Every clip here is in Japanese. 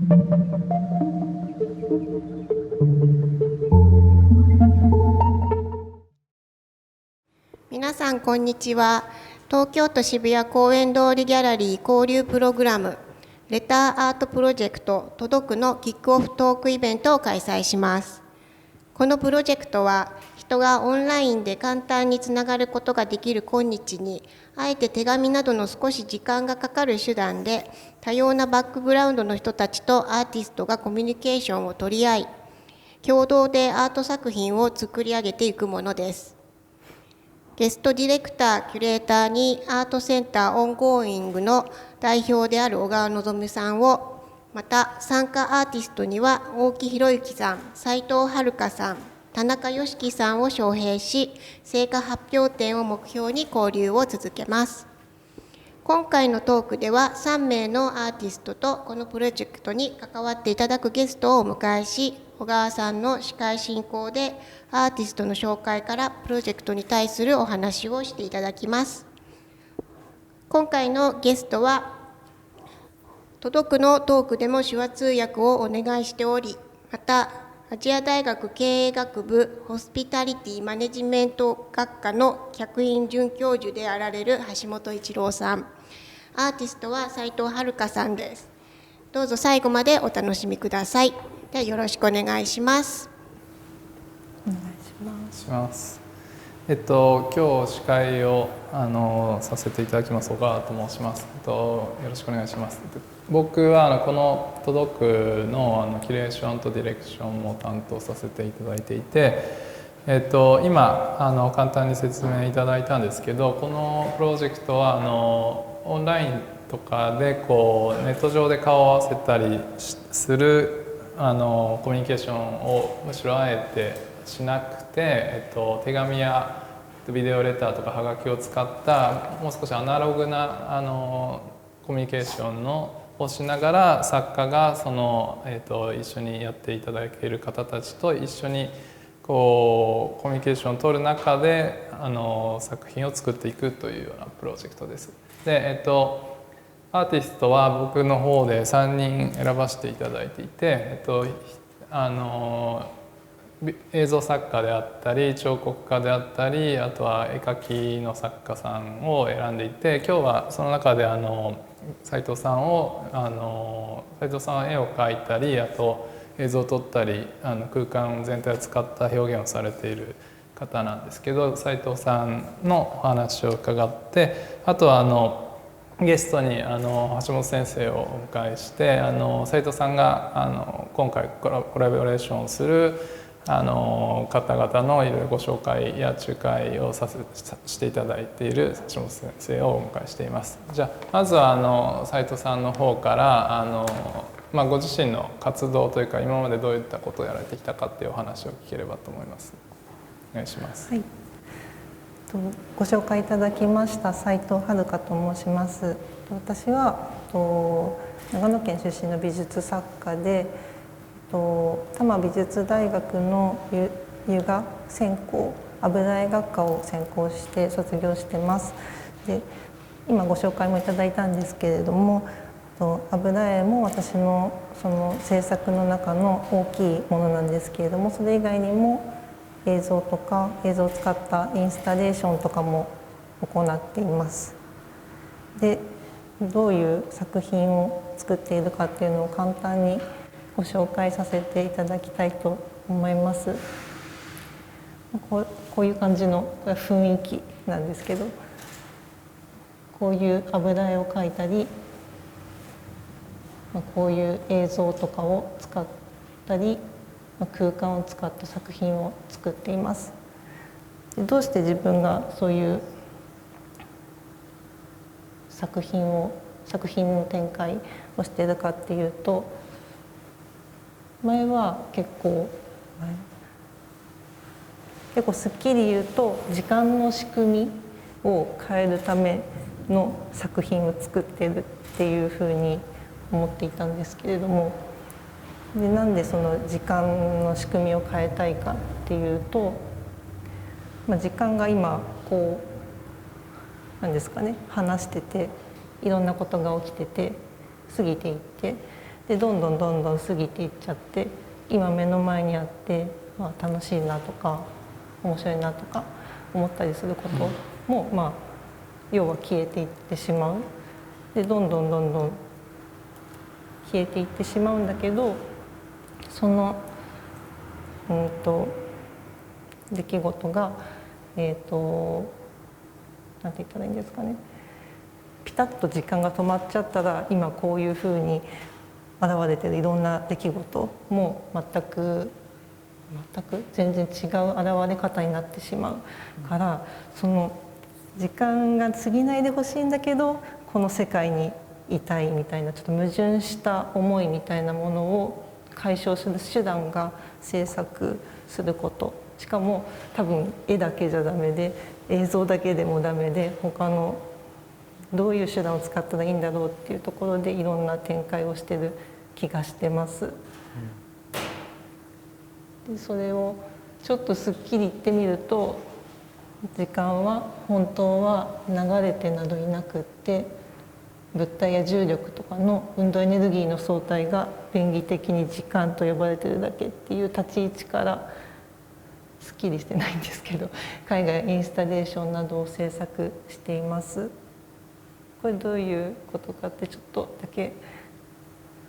皆さんこんにちは。東京都渋谷公園通りギャラリー交流プログラムレターアートプロジェクト届くのキックオフトークイベントを開催します。このプロジェクトは人がオンラインで簡単につながることができる今日にあえて手紙などの少し時間がかかる手段で多様なバックグラウンドの人たちとアーティストがコミュニケーションを取り合い共同でアート作品を作り上げていくものです。ゲストディレクター、キュレーターにアートセンターオンゴーイングの代表である小川望さんを、また参加アーティストには大木博之さん、斉藤遥さん、田中良樹さんを招聘し、成果発表展を目標に交流を続けます。今回のトークでは3名のアーティストとこのプロジェクトに関わっていただくゲストをお迎えし、小川さんの司会進行でアーティストの紹介からプロジェクトに対するお話をしていただきます。今回のゲストは届くのトークでも手話通訳をお願いしており、また亜細亜大学経営学部ホスピタリティマネジメント学科の客員准教授であられる橋本一郎さん、アーティストは斉藤遥さんです。どうぞ最後までお楽しみください。ではよろしくお願いします。お願いします。今日司会をさせていただきます小川と申します。よろしくお願いします。僕はこの届くのキュレーションとディレクションも担当させていただいていて、今簡単に説明いただいたんですけど、このプロジェクトはオンラインとかでネット上で顔を合わせたりするコミュニケーションをむしろあえてしなくて、手紙やビデオレターとかはがきを使ったもう少しアナログなコミュニケーションをしながら作家が一緒にやっていただける方たちと一緒にコミュニケーションを取る中で作品を作っていくというようなプロジェクトです。で、アーティストは僕の方で3人選ばせていただいていて、映像作家であったり彫刻家であったり、あとは絵描きの作家さんを選んでいて、今日はその中で斉藤さんは絵を描いたり、あと映像を撮ったり空間全体を使った表現をされている方なんですけど、斉藤さんのお話を伺って、あとはゲストに橋本先生をお迎えして、斉藤さんが今回コラボレーションをする方々のいろいろご紹介や仲介をしていただいている橋本先生をお迎えしています。じゃあまずは斉藤さんの方からご自身の活動というか今までどういったことをやられてきたかっていうお話を聞ければと思います。お願いします。はい、ご紹介いただきました斉藤遥と申します。私は長野県出身の美術作家で、多摩美術大学の油画専攻油絵学科を専攻して卒業してます。で、今ご紹介もいただいたんですけれども、油絵も私のその制作の中の大きいものなんですけれども、それ以外にも映像とか映像を使ったインスタレーションとかも行っています。で、どういう作品を作っているかっていうのを簡単にご紹介させていただきたいと思います。こういう感じの雰囲気なんですけど、こういう油絵を描いたり、こういう映像とかを使ったり、空間を使った作品を作っています。どうして自分がそういう作品の展開をしているかっていうと、前は結構すっきり言うと時間の仕組みを変えるための作品を作ってるっていうふうに思っていたんですけれども、でなんでその時間の仕組みを変えたいかっていうと、時間が今なんですかね、話してていろんなことが起きてて過ぎていって、でどんどん過ぎていっちゃって、今目の前にあって、楽しいなとか面白いなとか思ったりすることも、要は消えていってしまう。でどんどん消えていってしまうんだけど、その出来事がなんて言ったらいいんですかね、ピタッと時間が止まっちゃったら、今こういうふうに現れてるいろんな出来事も全く全然違う現れ方になってしまうから、その時間が過ぎないでほしいんだけどこの世界にいたいみたいな、ちょっと矛盾した思いみたいなものを解消する手段が制作すること。しかも多分絵だけじゃダメで、映像だけでもダメで、他のどういう手段を使ったらいいんだろうっていうところでいろんな展開をしてる気がしてます。でそれをちょっとすっきり言ってみると、時間は本当は流れてなどいなくって、物体や重力とかの運動エネルギーの相対が便宜的に時間と呼ばれてるだけっていう立ち位置から、すっきりしてないんですけど、海外インスタレーションなどを制作しています。これどういうことかって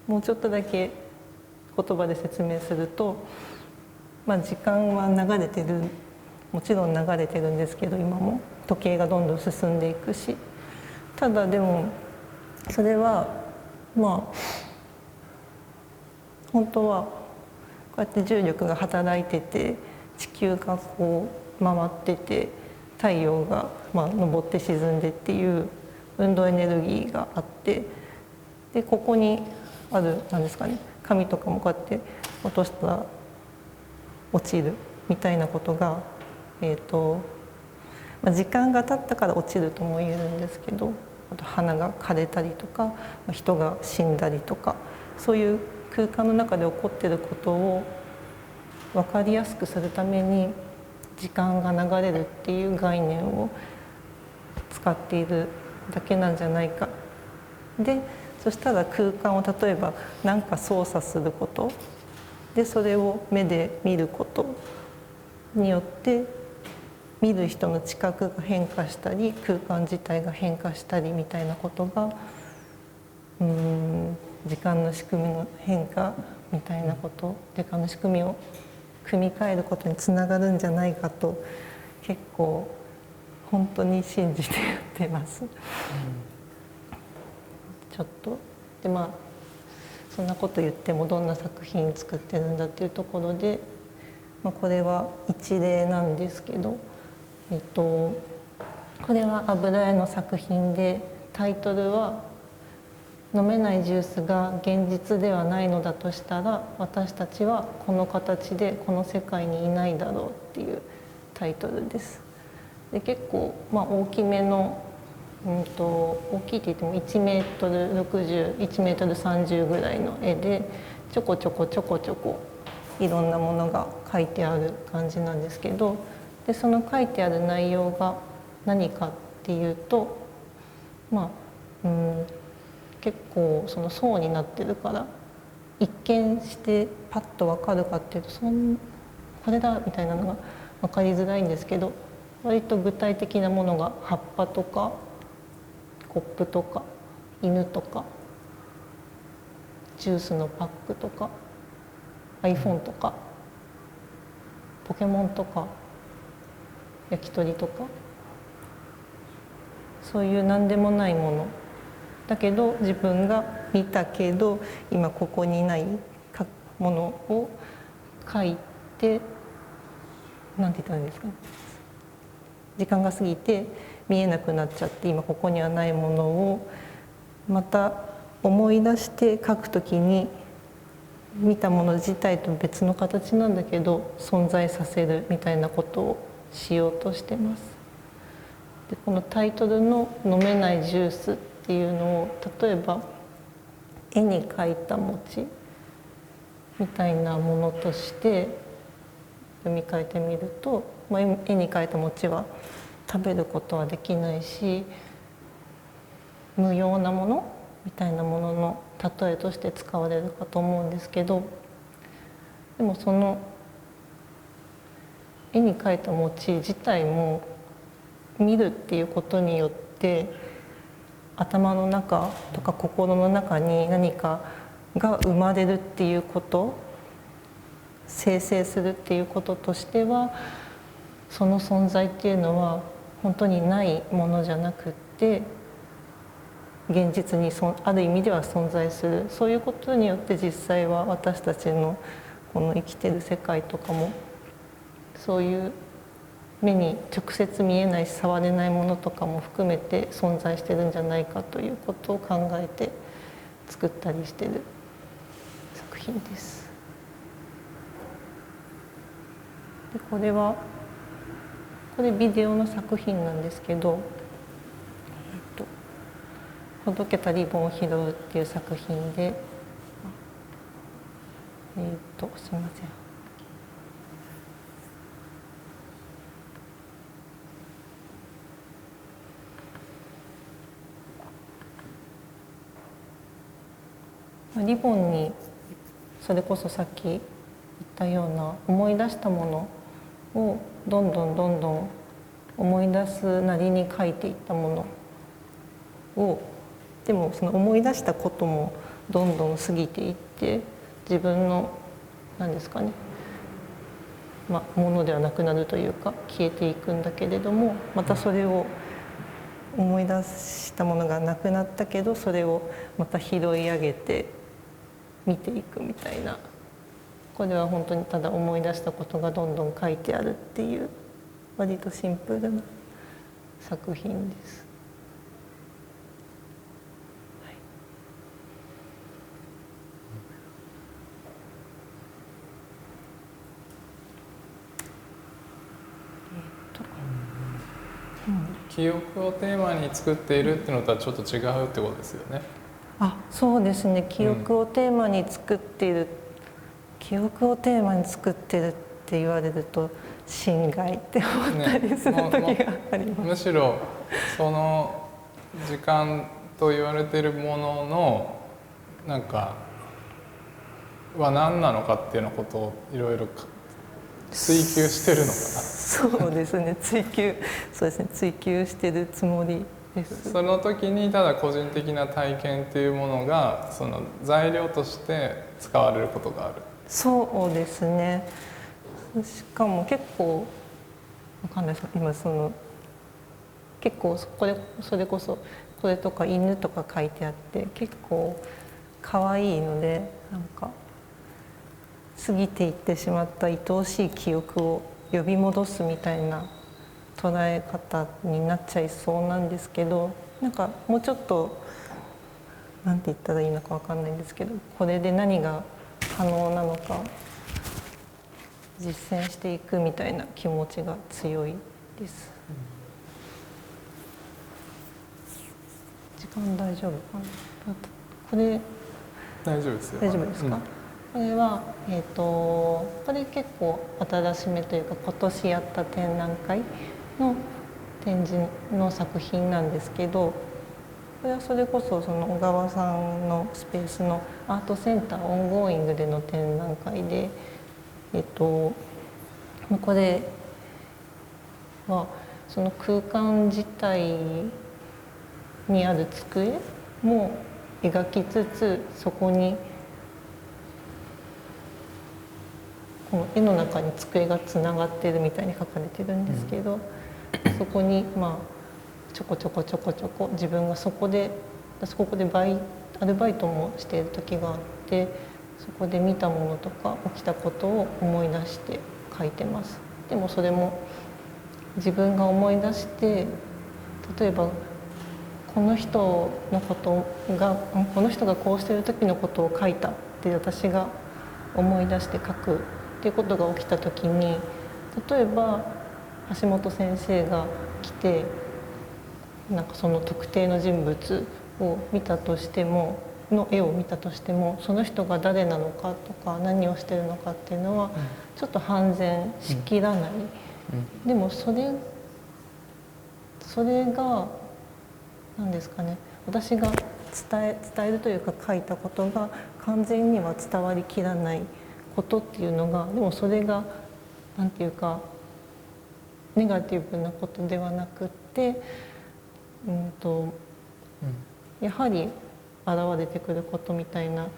もうちょっとだけ言葉で説明すると、時間は流れてる、もちろん流れてるんですけど、今も時計がどんどん進んでいくし、ただでもそれは本当はこうやって重力が働いてて、地球がこう回ってて、太陽が昇って沈んでっていう運動エネルギーがあって、でここにあるなんですかね、紙とかもこうやって落としたら落ちるみたいなことが、時間が経ったから落ちるとも言えるんですけど、あと花が枯れたりとか人が死んだりとか、そういう空間の中で起こっていることを分かりやすくするために時間が流れるっていう概念を使っているだけなんじゃないか。でそしたら空間を例えば何か操作することで、それを目で見ることによって見る人の知覚が変化したり、空間自体が変化したりみたいなことが、時間の仕組みの変化みたいなこと、時間の仕組みを組み替えることにつながるんじゃないかと、結構本当に信じてやってます。ちょっとでそんなこと言ってもどんな作品作ってるんだっていうところで、これは一例なんですけど、これは油絵の作品で、タイトルは「飲めないジュースが現実ではないのだとしたら、私たちはこの形でこの世界にいないだろう」っていうタイトルです。で結構大きめの、大きいって言っても1メートル60、1メートル30ぐらいの絵で、ちょこちょこいろんなものが書いてある感じなんですけど、でその書いてある内容が何かっていうと、結構その層になってるから一見してパッと分かるかっていうと、これだみたいなのが分かりづらいんですけど、割と具体的なものが葉っぱとかコップとか犬とかジュースのパックとか iPhone とかポケモンとか焼き鳥とか、そういう何でもないものだけど、自分が見たけど今ここにないものを書いて、なんて言ったらいいんですかね、時間が過ぎて見えなくなっちゃって、今ここにはないものをまた思い出して書くときに、見たもの自体と別の形なんだけど存在させるみたいなことをしようとしてます。でこのタイトルの「飲めないジュース」っていうのを、例えば絵に描いた餅みたいなものとして読み替えてみると、絵に描いた餅は食べることはできないし、無用なものみたいなものの例えとして使われるかと思うんですけど、でもその絵に描いた餅自体も見るっていうことによって頭の中とか心の中に何かが生まれるっていうこと、生成するっていうこととしては、その存在っていうのは本当にないものじゃなくって、現実にある意味では存在する。そういうことによって実際は私たちのこの生きてる世界とかも、そういう目に直接見えないし触れないものとかも含めて存在してるんじゃないかということを考えて作ったりしてる作品です。でこれビデオの作品なんですけど、ほどけたリボンを拾うっていう作品で、すみません。リボンにそれこそさっき言ったような思い出したものをどんどん思い出すなりに描いていったものを、でもその思い出したこともどんどん過ぎていって、自分の何ですかね、ものではなくなるというか消えていくんだけれども、またそれを思い出したものがなくなったけど、それをまた拾い上げて見ていくみたいな。これは本当にただ思い出したことがどんどん書いてあるっていう、割とシンプルな作品です。記憶をテーマに作っているっていうのとはちょっと違うってことですよね。そうですね。記憶をテーマに作っている、記憶をテーマに作ってるって言われると心外って思ったりする時があります。むしろその時間と言われているもののなんかは何なのかっていうようなことをいろいろ追求してるのかな。そうですね。そうですね。追求してるつもりです。その時にただ個人的な体験っていうものがその材料として使われることがある。そうですね。しかも結構わかんないです。今結構それこそこれとか犬とか書いてあって結構可愛いので、なんか過ぎていってしまった愛おしい記憶を呼び戻すみたいな捉え方になっちゃいそうなんですけど、なんかもうちょっとなんて言ったらいいのかわかんないんですけど、これで何が可能なのか実践していくみたいな気持ちが強いです。時間大丈夫かな。これ大丈夫ですよ。大丈夫ですか。これはこれ結構新しめというか今年やった展覧会の展示の作品なんですけど、これはそれこそその小川さんのスペースのアートセンターオンゴーイングでの展覧会で、これはその空間自体にある机も描きつつ、そこにこの絵の中に机がつながっているみたいに描かれてるんですけど、そこにちょこちょこ自分がここでアルバイトもしている時があって、そこで見たものとか起きたことを思い出して描いてます。でもそれも自分が思い出して、例えばこの人がこうしてる時のことを書いたって私が思い出して書くっていうことが起きた時に、例えば橋本先生が来てなんかその特定の人物を見たとしてもの絵を見たとしても、その人が誰なのかとか何をしてるのかっていうのはちょっと判然しきらない、でもそれが何ですかね、私が伝えるというか書いたことが完全には伝わりきらないことっていうのが、でもそれがなんていうかネガティブなことではなくって、やはり現れてくることみたいな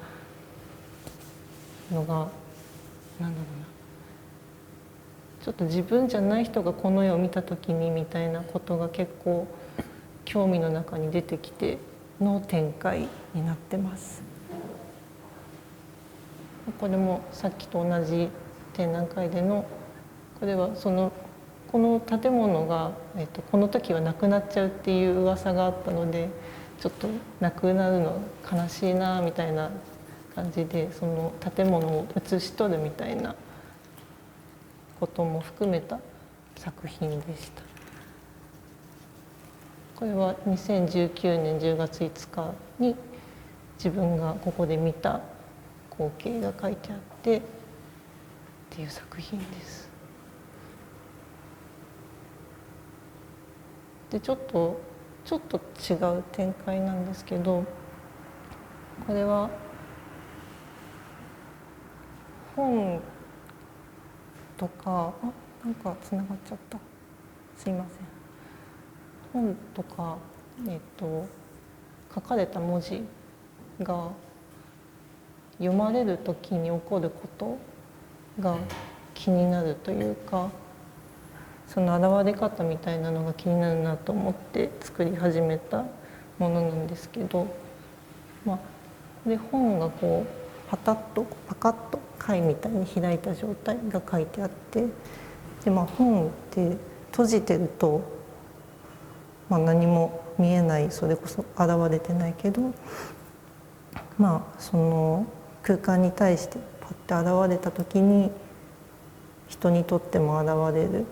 のが、なんだろうな、ちょっと自分じゃない人がこの絵を見た時にみたいなことが結構興味の中に出てきての展開になってます。これもさっきと同じ展覧会での、これはこの建物が、この時はなくなっちゃうっていう噂があったので、ちょっとなくなるの悲しいなみたいな感じで、その建物を写し取るみたいなことも含めた作品でした。これは2019年10月5日に自分がここで見た光景が書いてあってっていう作品です。でちょっと違う展開なんですけど、これは本とか、なんかつながっちゃった、すいません。本とか、書かれた文字が読まれる時に起こることが気になるというか、その現れ方みたいなのが気になるなと思って作り始めたものなんですけど、で本がこうパカッと貝みたいに開いた状態が書いてあって、で本って閉じてると、何も見えない、それこそ現れてないけど、その空間に対してパッて現れた時に人にとっても現れる。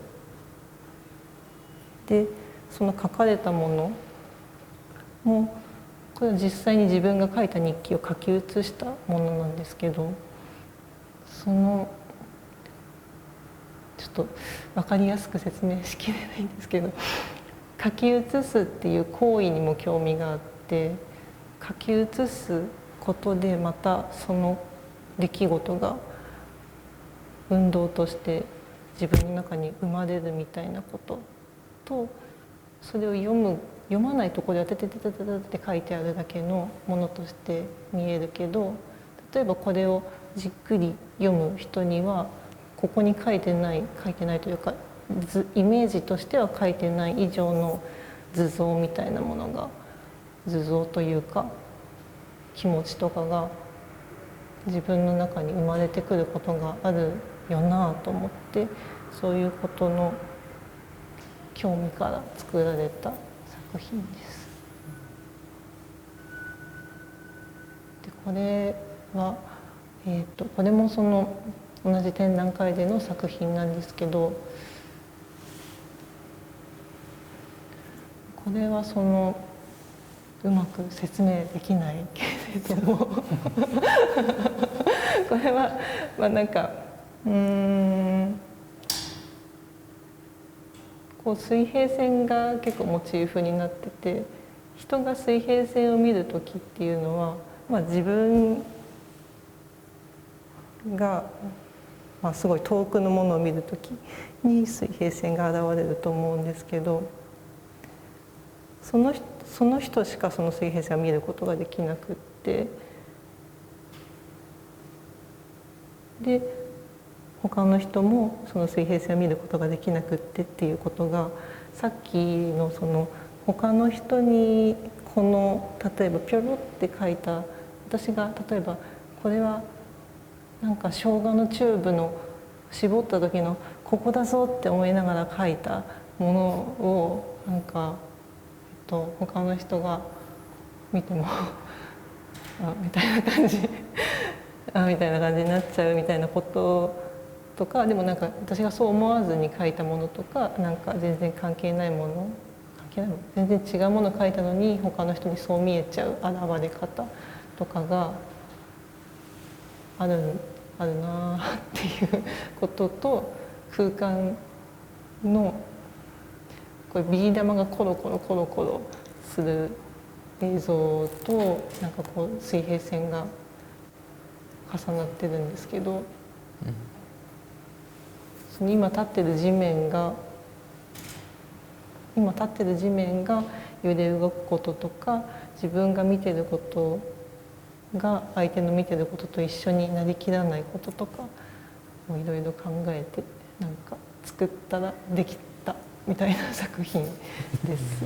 でその書かれたものも、これは実際に自分が書いた日記を書き写したものなんですけど、ちょっと分かりやすく説明しきれないんですけど、書き写すっていう行為にも興味があって、書き写すことでまたその出来事が運動として自分の中に生まれるみたいなことと、それを読まないところではテテテテテテって書いてあるだけのものとして見えるけど、例えばこれをじっくり読む人にはここに書いてないというか、イメージとしては書いてない以上の図像みたいなものが、図像というか気持ちとかが自分の中に生まれてくることがあるよなと思って、そういうことの興味から作られた作品です。でこれは、これもその同じ展覧会での作品なんですけど、これはうまく説明できないけれどもこれはなんかこう水平線が結構モチーフになってて、人が水平線を見る時っていうのは、自分が、すごい遠くのものを見る時に水平線が現れると思うんですけど、その人しかその水平線を見ることができなくって、で他の人もその水平線を見ることができなくってっていうことが、さっきの他の人に例えばピョロって書いた、私が例えばこれはなんか生姜のチューブの絞った時のここだぞって思いながら書いたものをなんか、他の人が見てもみたいな感じみたいな感じになっちゃうみたいなこととか、でもなんか私がそう思わずに書いたものとか、なんか全然関係ないもの、全然違うもの書いたのに他の人にそう見えちゃう現れ方とかがあるなっていうことと、空間のこれビー玉がコロコロする映像となんかこう水平線が重なってるんですけど、その今立ってる地面が揺れ動くこととか、自分が見てることが相手の見てることと一緒になりきらないこととかもいろいろ考えて、なんか作ったらできたみたいな作品です。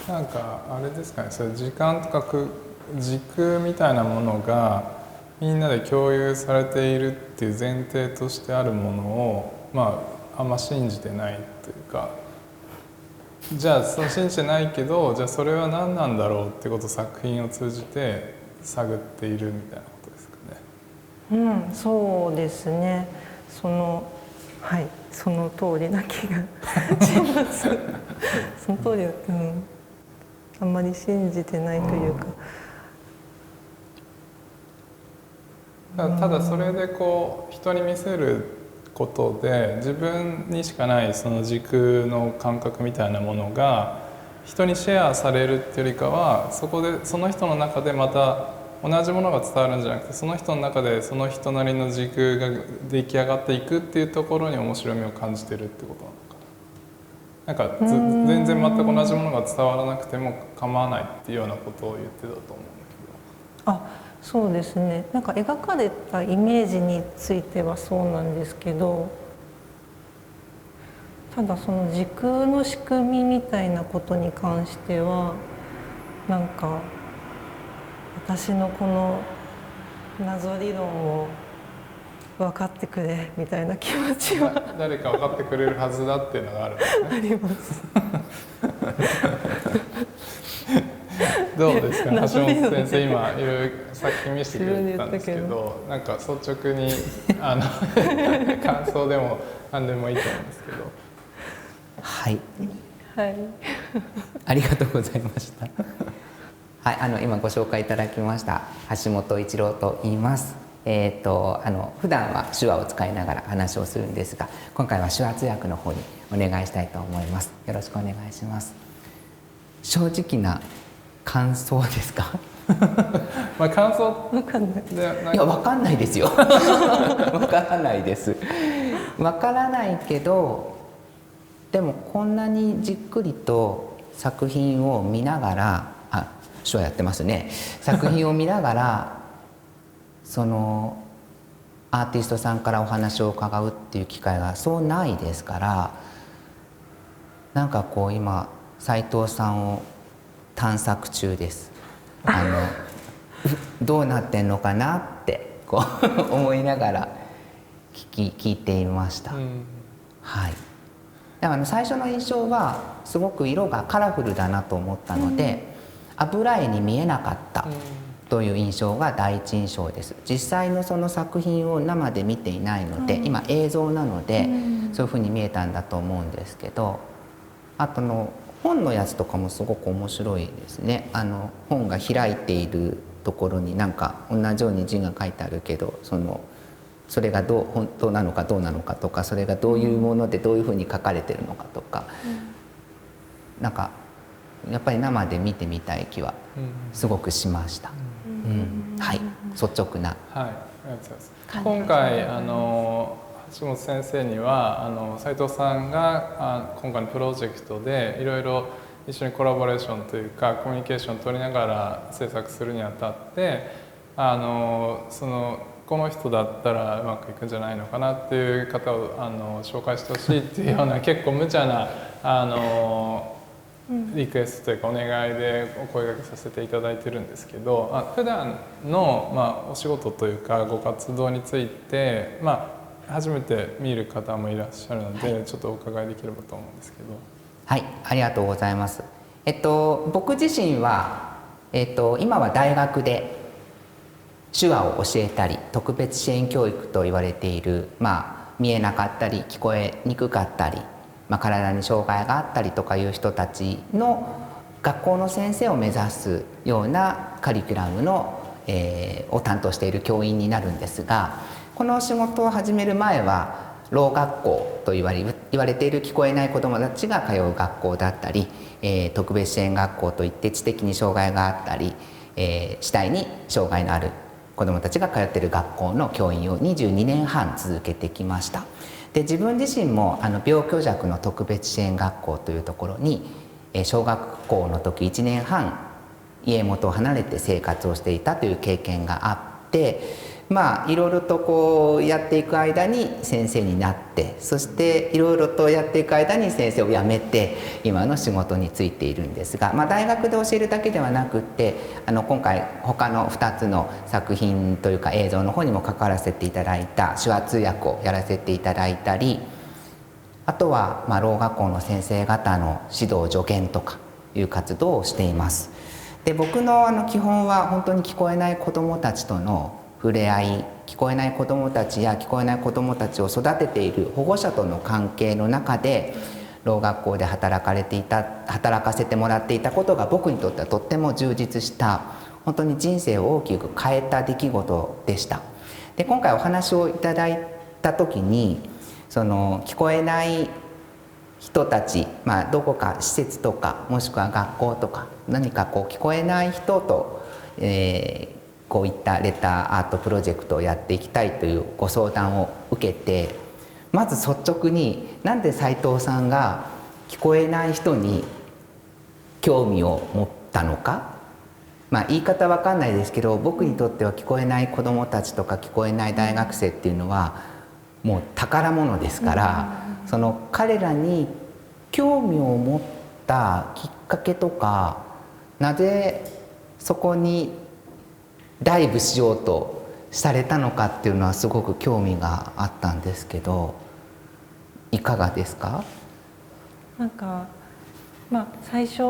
なんかあれですかね、それ時間とか軸みたいなものがみんなで共有されているっていう前提としてあるものを、あんま信じてないというか、じゃあその信じてないけど、じゃあそれは何なんだろうってことを作品を通じて探っているみたいなことですかね。そうですね。はい、その通りな気がします。その通り、あんまり信じてないというか。ただそれでこう人に見せることで自分にしかないその軸の感覚みたいなものが人にシェアされるっていうよりかは、そこでその人の中でまた同じものが伝わるんじゃなくて、その人の中でその人なりの軸が出来上がっていくっていうところに面白みを感じてるってことなのかな。なんか全然全く同じものが伝わらなくても構わないっていうようなことを言ってたと思うんだけど。そうですね。なんか描かれたイメージについてはそうなんですけど、ただその時空の仕組みみたいなことに関しては、なんか私のこの謎理論を分かってくれみたいな気持ちは誰か分かってくれるはずだっていうのがあるんですね。あります。どうですか、橋本先生、今いろいろ作品見せてくれたんですけど、なんか率直に感想でも何でもいいと思うんですけど。はい、はい、ありがとうございました。はい、今ご紹介いただきました橋本一郎と言います。普段は手話を使いながら話をするんですが、今回は手話通訳の方にお願いしたいと思います。よろしくお願いします。正直な感想ですか？感想分かんない。いや、分かんないですよ。分からないです。分からないけど、でもこんなにじっくりと作品を見ながら、手話やってますね。作品を見ながらそのアーティストさんからお話を伺うっていう機会がそうないですから、なんかこう今斉藤さんを探索中です。どうなってんのかなってこう思いながら聞いていました。はい。だから最初の印象はすごく色がカラフルだなと思ったので、油絵に見えなかったという印象が第一印象です。実際のその作品を生で見ていないので、今映像なのでそういうふうに見えたんだと思うんですけど、あとの本のやつとかもすごく面白いですね。本が開いているところになんか同じように字が書いてあるけど、それが本当なのかどうなのかとか、それがどういうものでどういうふうに書かれてるのかとか、なんかやっぱり生で見てみたい気はすごくしました。はい、率直な。はい、ありがとうございます。今回橋本先生には斉藤さんが今回のプロジェクトでいろいろ一緒にコラボレーションというかコミュニケーションを取りながら制作するにあたってこの人だったらうまくいくんじゃないのかなっていう方を紹介してほしいっていうような結構無茶なリクエストというかお願いでお声掛けさせていただいてるんですけど、普段のお仕事というかご活動について初めて見る方もいらっしゃるので、ちょっとお伺いできればと思うんですけど。はい、ありがとうございます。僕自身は、今は大学で手話を教えたり、特別支援教育と言われている、見えなかったり聞こえにくかったり、体に障害があったりとかいう人たちの学校の先生を目指すようなカリキュラムの、を担当している教員になるんですが、この仕事を始める前はろう学校と言われている聞こえない子どもたちが通う学校だったり、特別支援学校といって知的に障害があったり、肢体に障害のある子どもたちが通っている学校の教員を22年半続けてきました。で自分自身も病虚弱の特別支援学校というところに小学校の時1年半家元を離れて生活をしていたという経験があって、いろいろとこうやっていく間に先生になって、そしていろいろとやっていく間に先生を辞めて今の仕事に就いているんですが、大学で教えるだけではなくって今回他の2つの作品というか映像の方にも関わらせていただいた手話通訳をやらせていただいたり、あとはろう学校の先生方の指導助言とかいう活動をしています。で僕の基本は本当に聞こえない子どもたちとの触れ合い、聞こえない子どもたちや聞こえない子どもたちを育てている保護者との関係の中でろう学校で働かせてもらっていたことが僕にとってはとっても充実した本当に人生を大きく変えた出来事でした。で今回お話をいただいた時に聞こえない人たち、どこか施設とかもしくは学校とか何か聞こえない人と、こういったレターアートプロジェクトをやっていきたいというご相談を受けて、まず率直になんで斉藤さんが聞こえない人に興味を持ったのか、言い方わかんないですけど、僕にとっては聞こえない子どもたちとか聞こえない大学生っていうのはもう宝物ですから、彼らに興味を持ったきっかけとか、なぜそこにダイブしようとされたのかっていうのはすごく興味があったんですけど、いかがですか？最初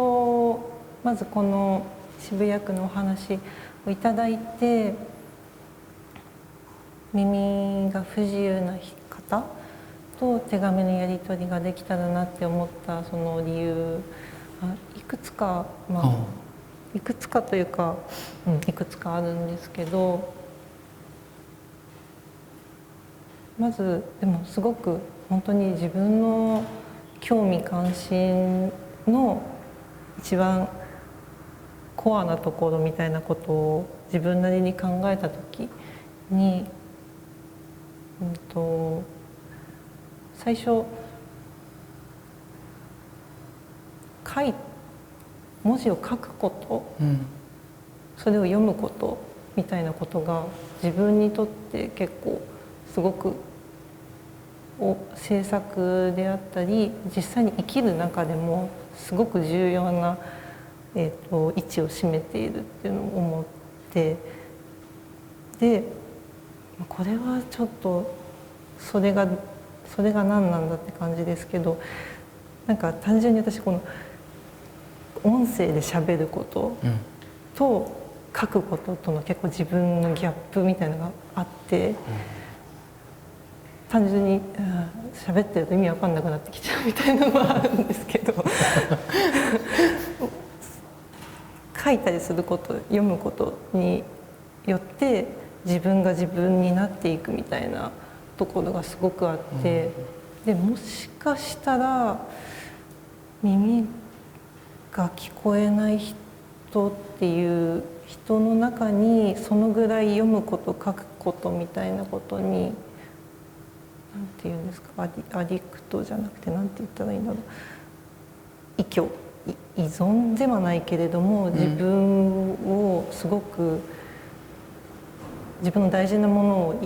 まずこの渋谷区のお話をいただいて、耳が不自由な方と手紙のやり取りができたらなって思ったその理由、いくつかというか、いくつかあるんですけど、まずでもすごく本当に自分の興味関心の一番コアなところみたいなことを自分なりに考えた時に、最初文字を書くこと、それを読むことみたいなことが自分にとって結構すごく制作であったり実際に生きる中でもすごく重要な、位置を占めているっていうのを思って、でこれはちょっとそれが何なんだって感じですけど、単純に私この音声で喋ることと書くこととの結構自分のギャップみたいなのがあって、単純に喋ってると意味わかんなくなってきちゃうみたいなのがあるんですけど書いたりすること読むことによって自分が自分になっていくみたいなところがすごくあって、でもしかしたら耳が聞こえない人っていう人の中にそのぐらい読むこと書くことみたいなことに何て言うんですか、アディクトじゃなくて何て言ったらいいんだろう、依存ではないけれども自分をすごく自分の大事なものを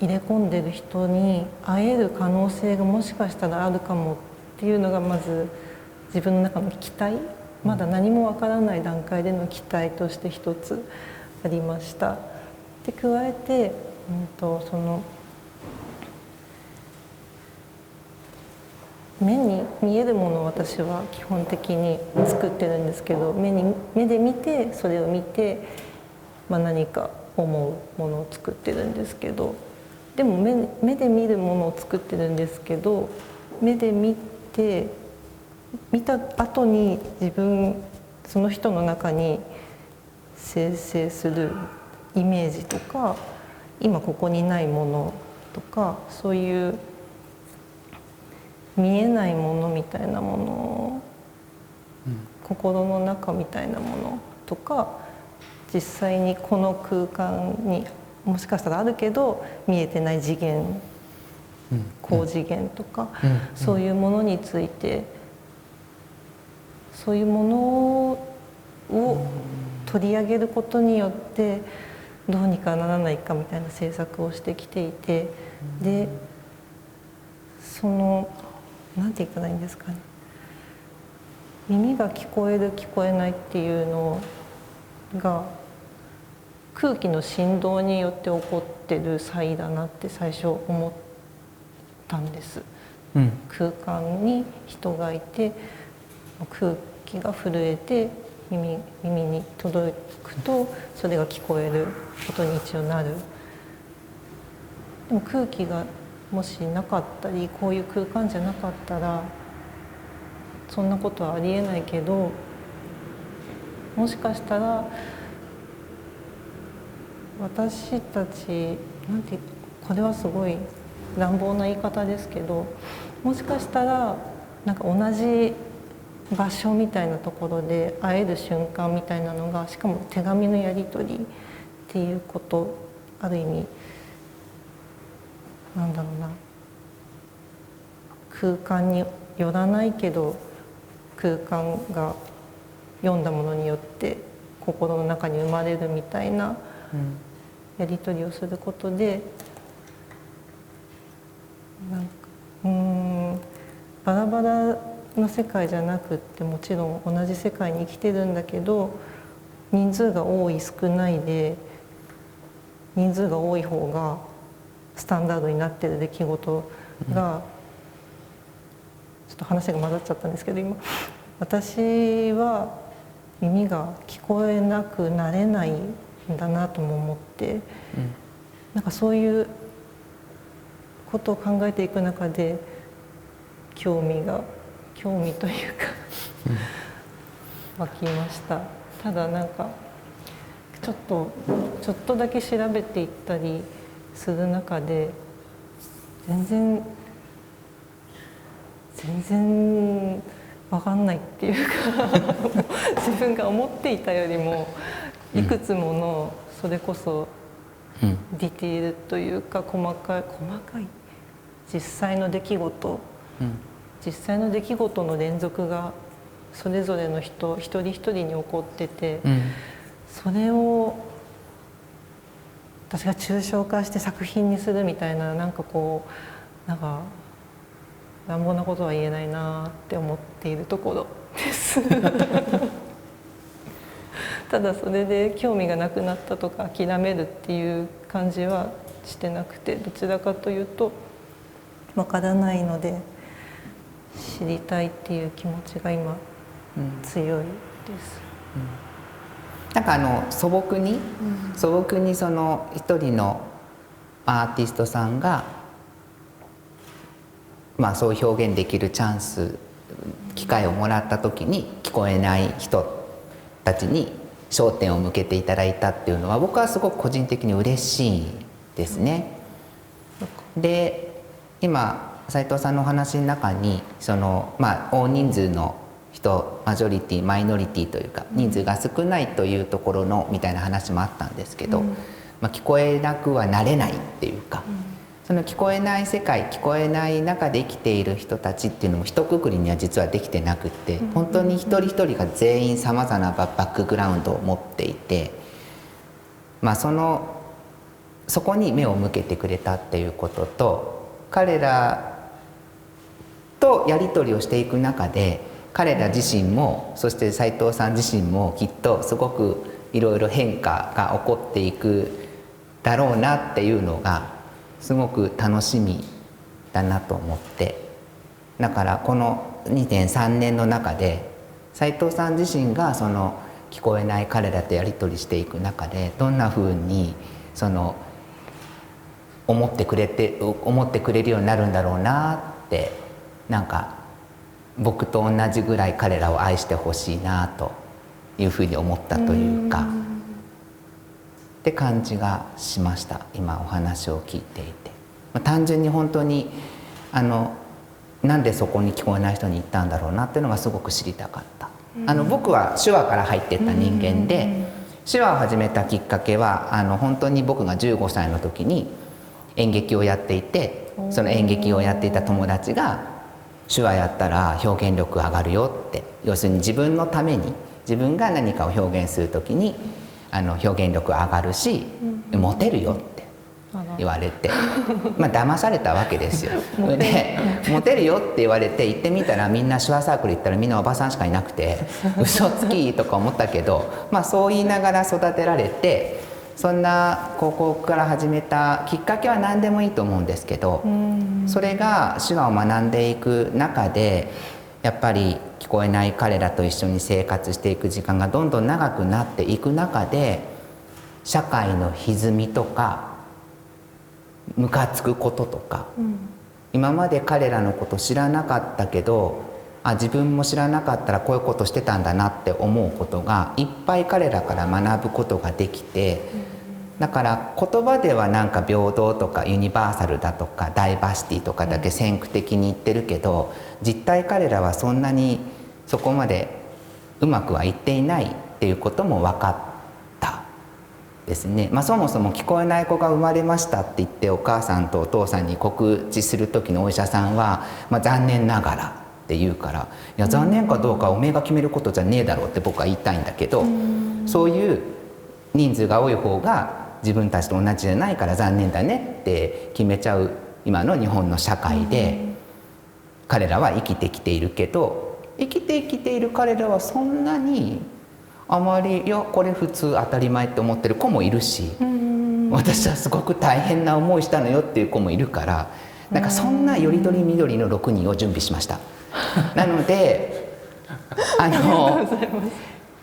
入れ込んでる人に会える可能性がもしかしたらあるかもっていうのがまず自分の中の期待、まだ何もわからない段階での期待として一つありました。で加えて、その目に見えるものを私は基本的に作ってるんですけど、目で見てそれを見て、何か思うものを作ってるんですけど、でも目で見るものを作ってるんですけど、目で見た後にその人の中に生成するイメージとか今ここにないものとか、そういう見えないものみたいなもの、心の中みたいなものとか、実際にこの空間にもしかしたらあるけど見えてない次元、高次元とか、そういうものについて、そういうものを取り上げることによってどうにかならないかみたいな政策をしてきていて、でそのなんて言ったらいいんですかね、耳が聞こえる聞こえないっていうのが空気の振動によって起こってる差異だなって最初思ったんです、空間に人がいて空気が震えて耳に届くとそれが聞こえることに一応なる。でも空気がもしなかったり、こういう空間じゃなかったらそんなことはありえないけど、もしかしたら私たちなんて、これはすごい乱暴な言い方ですけど、もしかしたらなんか同じ場所みたいなところで会える瞬間みたいなのが、しかも手紙のやり取りっていうこと、ある意味なんだろうな、空間によらないけど空間が読んだものによって心の中に生まれるみたいなやり取りをすることで、なんかバラバラの世界じゃなくって、もちろん同じ世界に生きてるんだけど、人数が多い少ないで人数が多い方がスタンダードになってる出来事が、ちょっと話が混ざっちゃったんですけど、今私は耳が聞こえなくなれないんだなとも思って、なんかそういうことを考えていく中で興味というか湧きました。ただなんかちょっとだけ調べていったりする中で全然分かんないっていうか自分が思っていたよりもいくつものそれこそディティールというか細かい実際の出来事の連続がそれぞれの人一人一人に起こってて、それを私が抽象化して作品にするみたいな、なんか乱暴なことは言えないなって思っているところですただそれで興味がなくなったとか諦めるっていう感じはしてなくて、どちらかというとわからないので知りたいっていう気持ちが今強いです。なんか素朴にその一人のアーティストさんが、そう表現できるチャンス、機会をもらった時に聞こえない人たちに焦点を向けていただいたっていうのは、僕はすごく個人的に嬉しいですね。で、今斉藤さんのお話の中に大人数の人、マジョリティマイノリティというか人数が少ないというところのみたいな話もあったんですけど、聞こえなくはなれないっていうか、その聞こえない世界、聞こえない中で生きている人たちっていうのも一括りには実はできてなくって、本当に一人一人が全員さまざまなバックグラウンドを持っていて、そこに目を向けてくれたっていうことと、彼らとやり取りをしていく中で彼ら自身も、そして斉藤さん自身もきっとすごくいろいろ変化が起こっていくだろうなっていうのがすごく楽しみだなと思って、だからこの 2.3 年の中で斉藤さん自身がその聞こえない彼らとやり取りしていく中でどんなふうに思ってくれるようになるんだろうなって、なんか僕と同じぐらい彼らを愛してほしいなというふうに思ったというかって感じがしました、今お話を聞いていて。単純に本当になんでそこに聞こえない人に行ったんだろうなっていうのがすごく知りたかった。僕は手話から入っていった人間で、手話を始めたきっかけは本当に僕が15歳の時に演劇をやっていて、その演劇をやっていた友達が手話やったら表現力上がるよって、要するに自分のために自分が何かを表現する時に表現力上がるし、モテるよって言われて騙されたわけですよ。でモテるよって言われて行ってみたら、みんな手話サークル行ったらみんなおばさんしかいなくて嘘つきとか思ったけど、そう言いながら育てられて、そんな高校から始めたきっかけは何でもいいと思うんですけど、それが手話を学んでいく中でやっぱり聞こえない彼らと一緒に生活していく時間がどんどん長くなっていく中で、社会の歪みとかムカつくこととか、今まで彼らのこと知らなかったけど、自分も知らなかったらこういうことしてたんだなって思うことがいっぱい彼らから学ぶことができて、だから言葉ではなんか平等とかユニバーサルだとかダイバーシティとかだけ先駆的に言ってるけど、実態彼らはそんなにそこまでうまくはいっていないっていうことも分かったですね。そもそも聞こえない子が生まれましたって言ってお母さんとお父さんに告知する時のお医者さんは、残念ながらって言うから、いや残念かどうかおめえが決めることじゃねえだろうって僕は言いたいんだけど、そういう人数が多い方が自分たちと同じじゃないから残念だねって決めちゃう今の日本の社会で、彼らは生きてきているけど、生きてきている彼らはそんなにあまり、いやこれ普通当たり前って思ってる子もいるし、私はすごく大変な思いしたのよっていう子もいるから、なんかそんなよりどりみどりの6人を準備しました。なので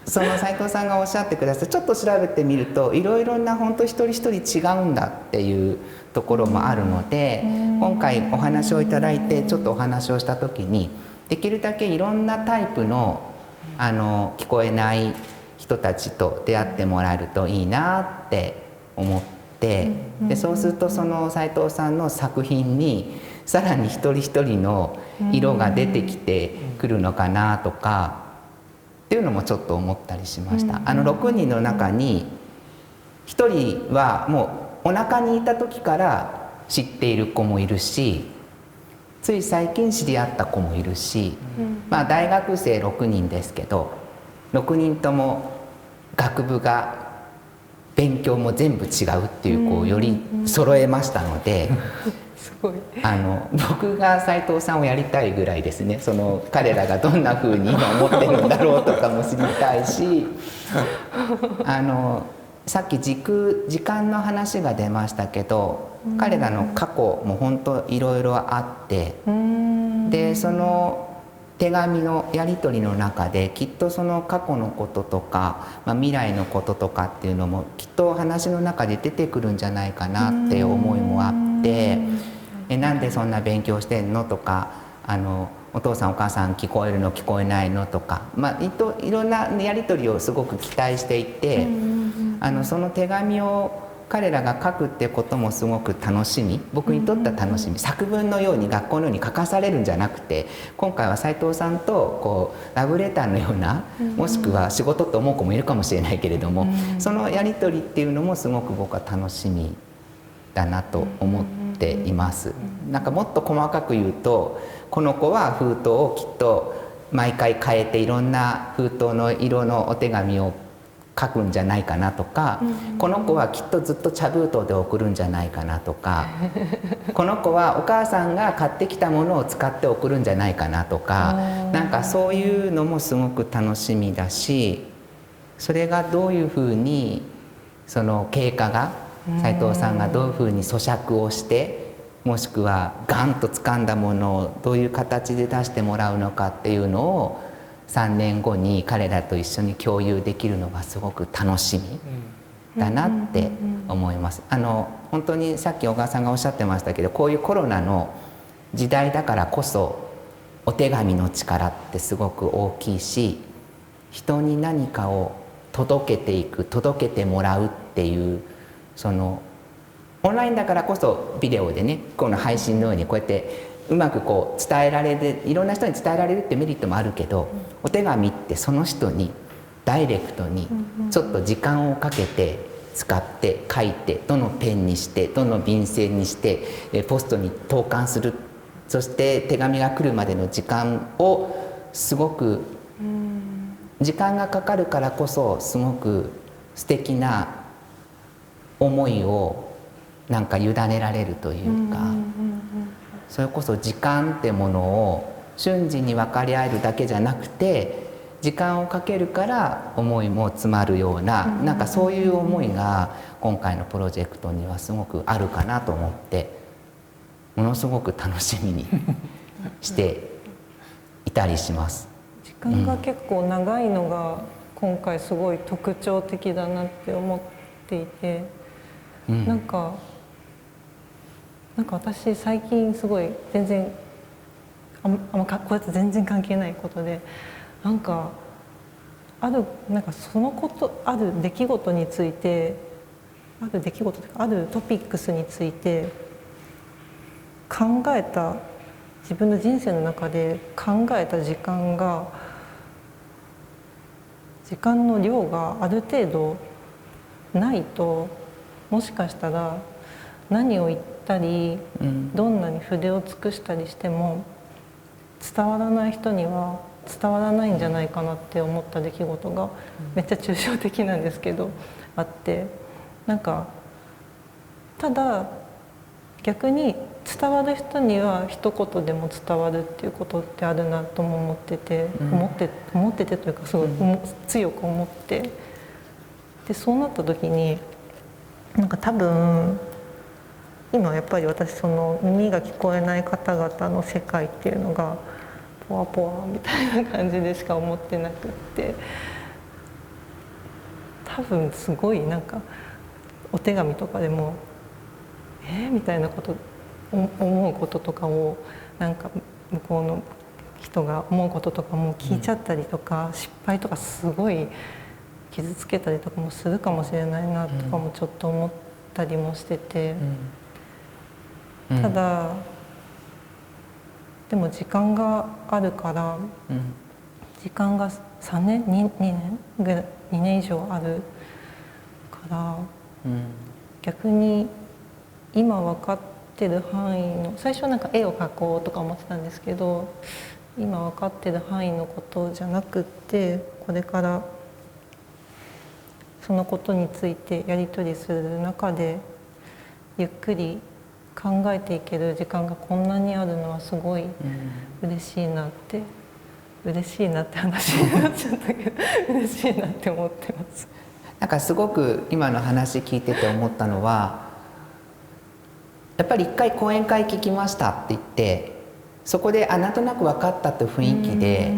その斉藤さんがおっしゃってくださってちょっと調べてみると、いろいろな本当一人一人違うんだっていうところもあるので、今回お話をいただいてちょっとお話をした時に、できるだけいろんなタイプの聞こえない人たちと出会ってもらえるといいなって思って、でそうするとその斉藤さんの作品にさらに一人一人の色が出てきてくるのかなとかっていうのもちょっと思ったりしました。6人の中に1人はもうお腹にいた時から知っている子もいるし、つい最近知り合った子もいるし、大学生6人ですけど、6人とも学部が勉強も全部違うっていう子をより揃えましたので、僕が斉藤さんをやりたいぐらいですね。その彼らがどんな風に今思ってるんだろうとかも知りたいしさっき時間の話が出ましたけど、彼らの過去も本当いろいろあって、でその手紙のやり取りの中できっとその過去のこととか、未来のこととかっていうのもきっと話の中で出てくるんじゃないかなっていう思いもあって、なんでそんな勉強してんのとか、お父さんお母さん聞こえるの聞こえないのとか、いろんなやり取りをすごく期待していて、その手紙を彼らが書くってこともすごく楽しみ、僕にとっては楽しみ、作文のように学校のように書かされるんじゃなくて、今回は斉藤さんとラブレターのような、もしくは仕事と思う子もいるかもしれないけれども、そのやり取りっていうのもすごく僕は楽しみだなと思っています。なんかもっと細かく言うと、この子は封筒をきっと毎回変えていろんな封筒の色のお手紙を書くんじゃないかなとか、この子はきっとずっと茶封筒で送るんじゃないかなとか、この子はお母さんが買ってきたものを使って送るんじゃないかなとか、なんかそういうのもすごく楽しみだし、それがどういうふうにその経過が、斉藤さんがどういうふうに咀嚼をして、もしくはガンと掴んだものをどういう形で出してもらうのかっていうのを3年後に彼らと一緒に共有できるのがすごく楽しみだなって思います。本当にさっき小川さんがおっしゃってましたけど、こういうコロナの時代だからこそお手紙の力ってすごく大きいし、人に何かを届けていく、届けてもらうっていうそのオンラインだからこそビデオでねこの配信のようにこうやってうまくこう伝えられる、いろんな人に伝えられるってメリットもあるけど、お手紙ってその人にダイレクトにちょっと時間をかけて使って書いて、どのペンにしてどの便箋にしてポストに投函する、そして手紙が来るまでの時間をすごく時間がかかるからこそすごく素敵な思いをなんか委ねられるというか、それこそ時間ってものを瞬時に分かり合えるだけじゃなくて、時間をかけるから思いも詰まるような、なんかそういう思いが今回のプロジェクトにはすごくあるかなと思って、ものすごく楽しみにしていたりします。時間が結構長いのが今回すごい特徴的だなって思っていて、なんか私最近すごい全然こうやって全然関係ないことで、なんかそのことある出来事について、あるトピックスについて考えた、自分の人生の中で考えた時間の量がある程度ないと、もしかしたら何を言ったり、どんなに筆を尽くしたりしても伝わらない人には伝わらないんじゃないかなって思った出来事が、めっちゃ抽象的なんですけどあって、なんかただ逆に伝わる人には一言でも伝わるっていうことってあるなとも思ってて、思っててというかすごい強く思って、でそうなった時になんか多分今やっぱり私その耳が聞こえない方々の世界っていうのがポワポワみたいな感じでしか思ってなくって、多分すごいなんかお手紙とかでもみたいなこと思うこととかをなんか向こうの人が思うこととかも聞いちゃったりとか、失敗とかすごい傷つけたりとかもするかもしれないなとかもちょっと思ったりもしてて、ただでも時間があるから、時間が3年2年ぐらい2年以上あるから、逆に今分かってる範囲の、最初はなんか絵を描こうとか思ってたんですけど、今分かってる範囲のことじゃなくって、これからそのことについてやり取りする中でゆっくり考えていける時間がこんなにあるのはすごい嬉しいなって、嬉しいなって話になっちゃったけど嬉しいなって思ってます。なんかすごく今の話聞いてて思ったのは、やっぱり一回講演会聞きましたって言って、そこでなんとなく分かったって雰囲気で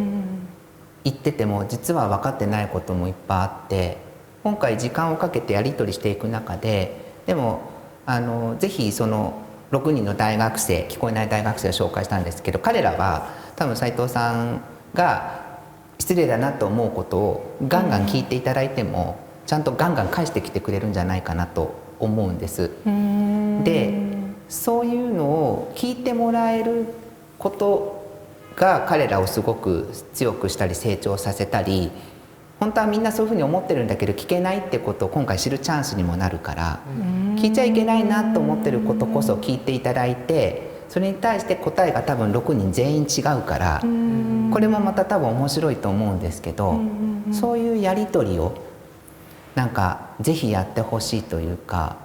言ってても、実は分かってないこともいっぱいあって、今回時間をかけてやり取りしていく中で、でもぜひその6人の大学生、聞こえない大学生を紹介したんですけど、彼らは多分斉藤さんが失礼だなと思うことをガンガン聞いていただいても、ちゃんとガンガン返してきてくれるんじゃないかなと思うんです。でそういうのを聞いてもらえることが彼らをすごく強くしたり成長させたり、本当はみんなそういうふうに思ってるんだけど聞けないってことを今回知るチャンスにもなるから、聞いちゃいけないなと思ってることこそ聞いていただいて、それに対して答えが多分6人全員違うから、これもまた多分面白いと思うんですけど、そういうやり取りをなんかぜひやってほしいというか、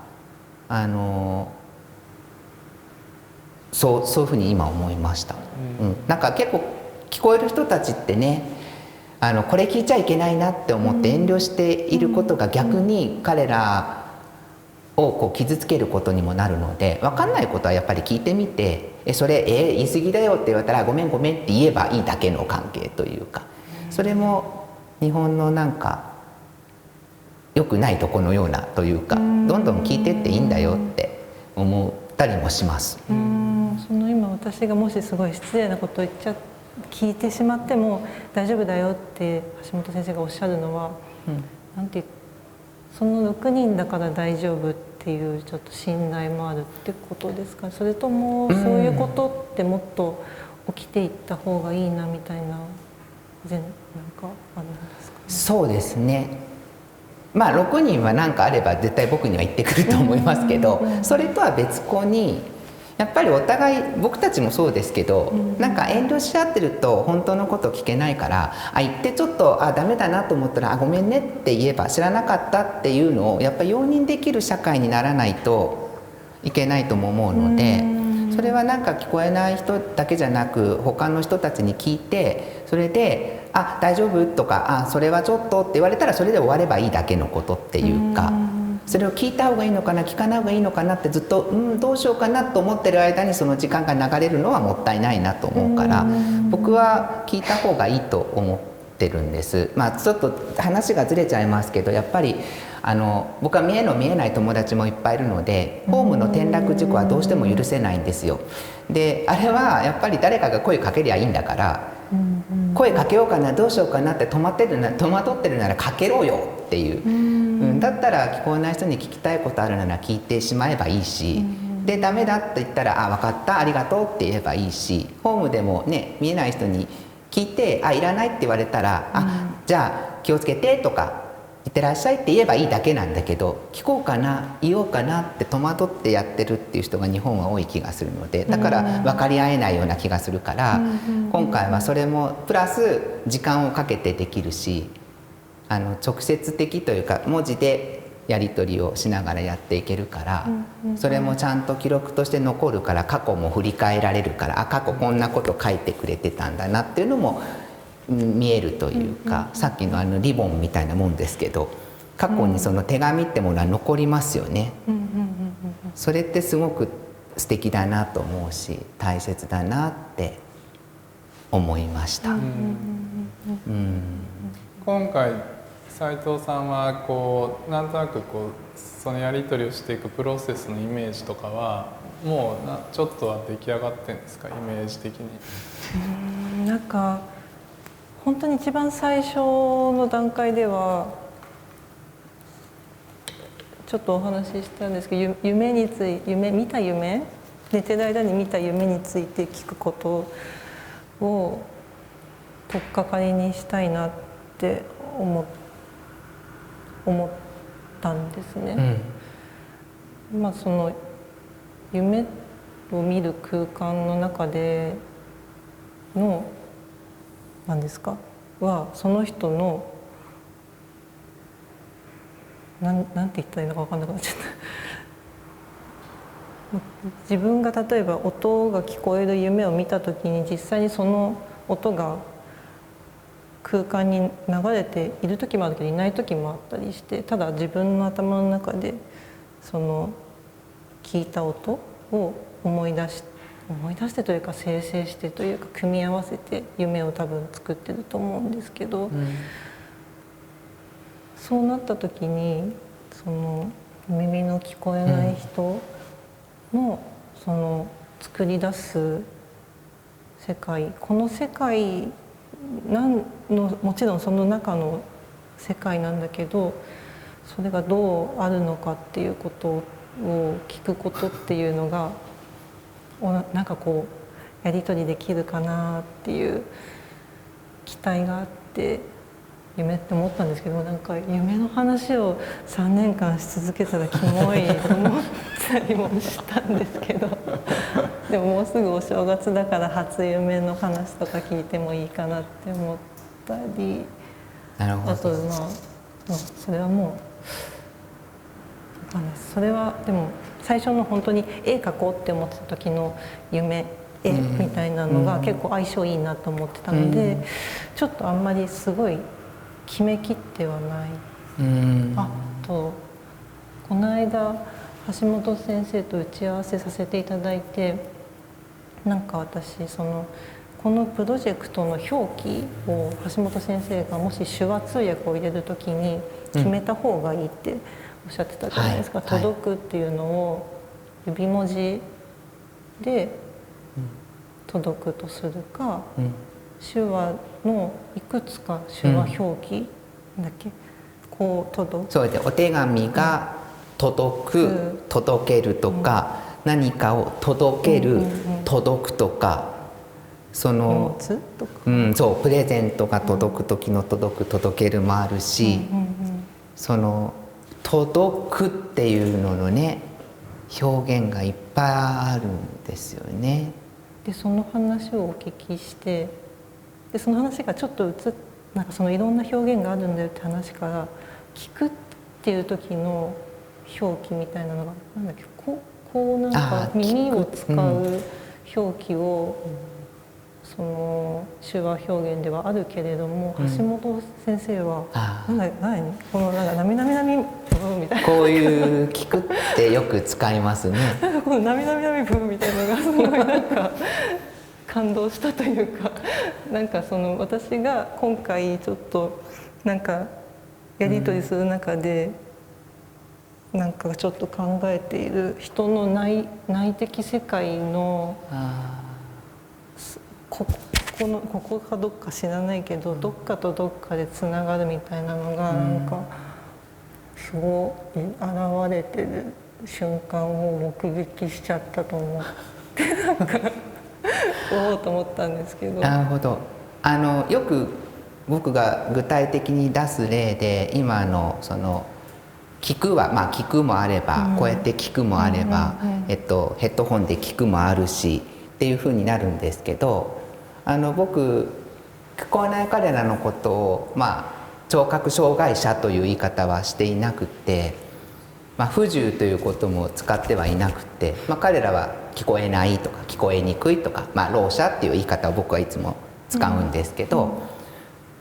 そういうふうに今思いました。なんか結構聞こえる人たちってね、これ聞いちゃいけないなって思って遠慮していることが逆に彼らをこう傷つけることにもなるので、分かんないことはやっぱり聞いてみて、それ言い過ぎだよって言われたらごめんごめんって言えばいいだけの関係というか、それも日本のなんか良くないとこのようなというか、どんどん聞いてっていいんだよって思ったりもします。その今私がもしすごい失礼なことを聞いてしまっても大丈夫だよって橋本先生がおっしゃるのは、なんてその6人だから大丈夫っていうちょっと信頼もあるってことですか？それともそういうことってもっと起きていった方がいいなみたいななんかあるんですかね？そうですね。まあ6人は何かあれば絶対僕には言ってくると思いますけど、それとは別個にやっぱりお互い僕たちもそうですけど、なんか遠慮し合ってると本当のこと聞けないから、言ってちょっとダメだなと思ったらごめんねって言えば、知らなかったっていうのをやっぱり容認できる社会にならないといけないとも思うので、それはなんか聞こえない人だけじゃなく他の人たちに聞いて、それで大丈夫とかそれはちょっとって言われたらそれで終わればいいだけのことっていうか、それを聞いた方がいいのかな聞かない方がいいのかなってずっとどうしようかなと思ってる間にその時間が流れるのはもったいないなと思うから、僕は聞いた方がいいと思ってるんです。ちょっと話がずれちゃいますけど、やっぱり僕は見えない友達もいっぱいいるので、ホームの転落事故はどうしても許せないんですよ。であれはやっぱり誰かが声かけりゃいいんだから、声かけようかなどうしようかなって戸惑ってるならかけろよっていう、だったら聞こえない人に聞きたいことあるなら聞いてしまえばいいし、でダメだって言ったら分かったありがとうって言えばいいし、ホームでもね見えない人に聞いていらないって言われたらじゃあ気をつけてとかいってらっしゃいって言えばいいだけなんだけど、聞こうかな言おうかなって戸惑ってやってるっていう人が日本は多い気がするので、だから分かり合えないような気がするから、今回はそれもプラス時間をかけてできるし、直接的というか文字でやり取りをしながらやっていけるから、それもちゃんと記録として残るから、過去も振り返られるから、過去こんなこと書いてくれてたんだなっていうのも見えるというか、さっきのリボンみたいなもんですけど、過去にその手紙ってものは残りますよね。それってすごく素敵だなと思うし大切だなって思いました。今回斉藤さんはなんとなくそのやり取りをしていくプロセスのイメージとかはもうちょっとは出来上がってるんですか、イメージ的に？なんか本当に一番最初の段階ではちょっとお話ししたんですけど、見た夢、寝てる間に見た夢について聞くことを取っかかりにしたいなって思ったんですね。その夢を見る空間の中での何ですかは、その人のなんて言ったらいいのか分かんなくなっちゃった自分が例えば音が聞こえる夢を見た時に、実際にその音が空間に流れている時もあるけどいない時もあったりして、ただ自分の頭の中でその聞いた音を思い出してというか生成してというか組み合わせて夢を多分作ってると思うんですけど、そうなった時にその耳の聞こえない人のその作り出す世界、この世界もちろんその中の世界なんだけど、それがどうあるのかっていうことを聞くことっていうのがなんかやり取りできるかなっていう期待があって夢って思ったんですけど、なんか夢の話を3年間し続けたらキモいと思ったりもしたんですけどでももうすぐお正月だから初夢の話とか聞いてもいいかなって思ったり、あとそれはもう分かんないです。それはでも最初の本当に絵描こうって思ってた時の絵みたいなのが結構相性いいなと思ってたので、ちょっとあんまりすごい決めきってはない。この間橋本先生と打ち合わせさせていただいて、なんか私このプロジェクトの表記を橋本先生がもし手話通訳を入れる時に決めた方がいいっておっしゃってたじゃないですか。届くっていうのを指文字で届くとするか、手話のいくつか手話表記だっけ、そうで、お手紙が届く、届けるとか、何かを届ける、届くとか、そのそうプレゼントが届く時の届く、届けるもあるし、その届くっていうののね表現がいっぱいあるんですよね。でその話をお聞きして、でその話がちょっとなんかそのいろんな表現があるんだよって話から、聞くっていう時の表記みたいなのがなんだっけ、こうなんか耳を使う表記を、その手話表現ではあるけれども、橋本先生は何このなんかなみなみなみみたいな、こういう聞くってよく使いますね。なんかこのなみなみなみブみたいなのがすごいなんか感動したというか、なんかその私が今回ちょっとなんかやり取りする中で、なんかちょっと考えている人の内的世界のここかどっか知らないけど、どっかとどっかでつながるみたいなのがなんかすごい現れてる瞬間を目撃しちゃったと思ってなんかおおと思ったんですけど。なるほど。よく僕が具体的に出す例で、今のその聞くは、聞くもあれば、こうやって聞くもあれば、ヘッドホンで聞くもあるしっていうふうになるんですけど、僕聞こえない彼らのことを、聴覚障害者という言い方はしていなくって、不自由ということも使ってはいなくて、彼らは聞こえないとか聞こえにくいとか、ろう者っていう言い方を僕はいつも使うんですけど、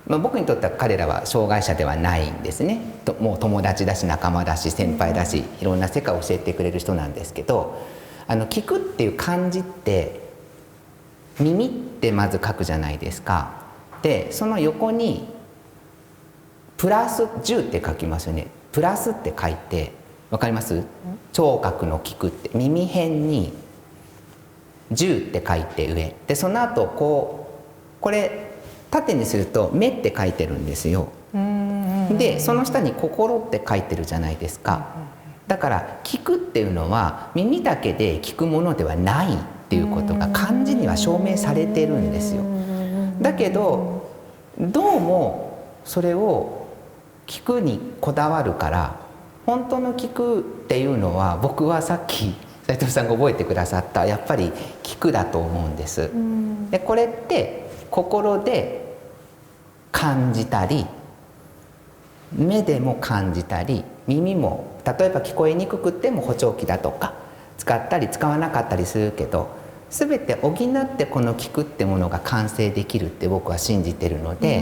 僕にとっては彼らは障害者ではないんですね。もう友達だし仲間だし先輩だし、いろんな世界を教えてくれる人なんですけど、聞くっていう漢字って耳ってまず書くじゃないですか。でその横にプラス10って書きますよね。プラスって書いて、わかります？聴覚の聞くって耳辺に10って書いて上で、その後これ縦にすると目って書いてるんですよ。でその下に心って書いてるじゃないですか。だから聞くっていうのは耳だけで聞くものではないっていうことが漢字には証明されてるんですよ。だけどどうもそれを聞くにこだわるから、本当の聞くっていうのは、僕はさっき斉藤さんが覚えてくださったやっぱり聞くだと思うんです。でこれって心で感じたり、目でも感じたり、耳も例えば聞こえにくくても補聴器だとか使ったり使わなかったりするけど、全て補ってこの聞くってものが完成できるって僕は信じてるので、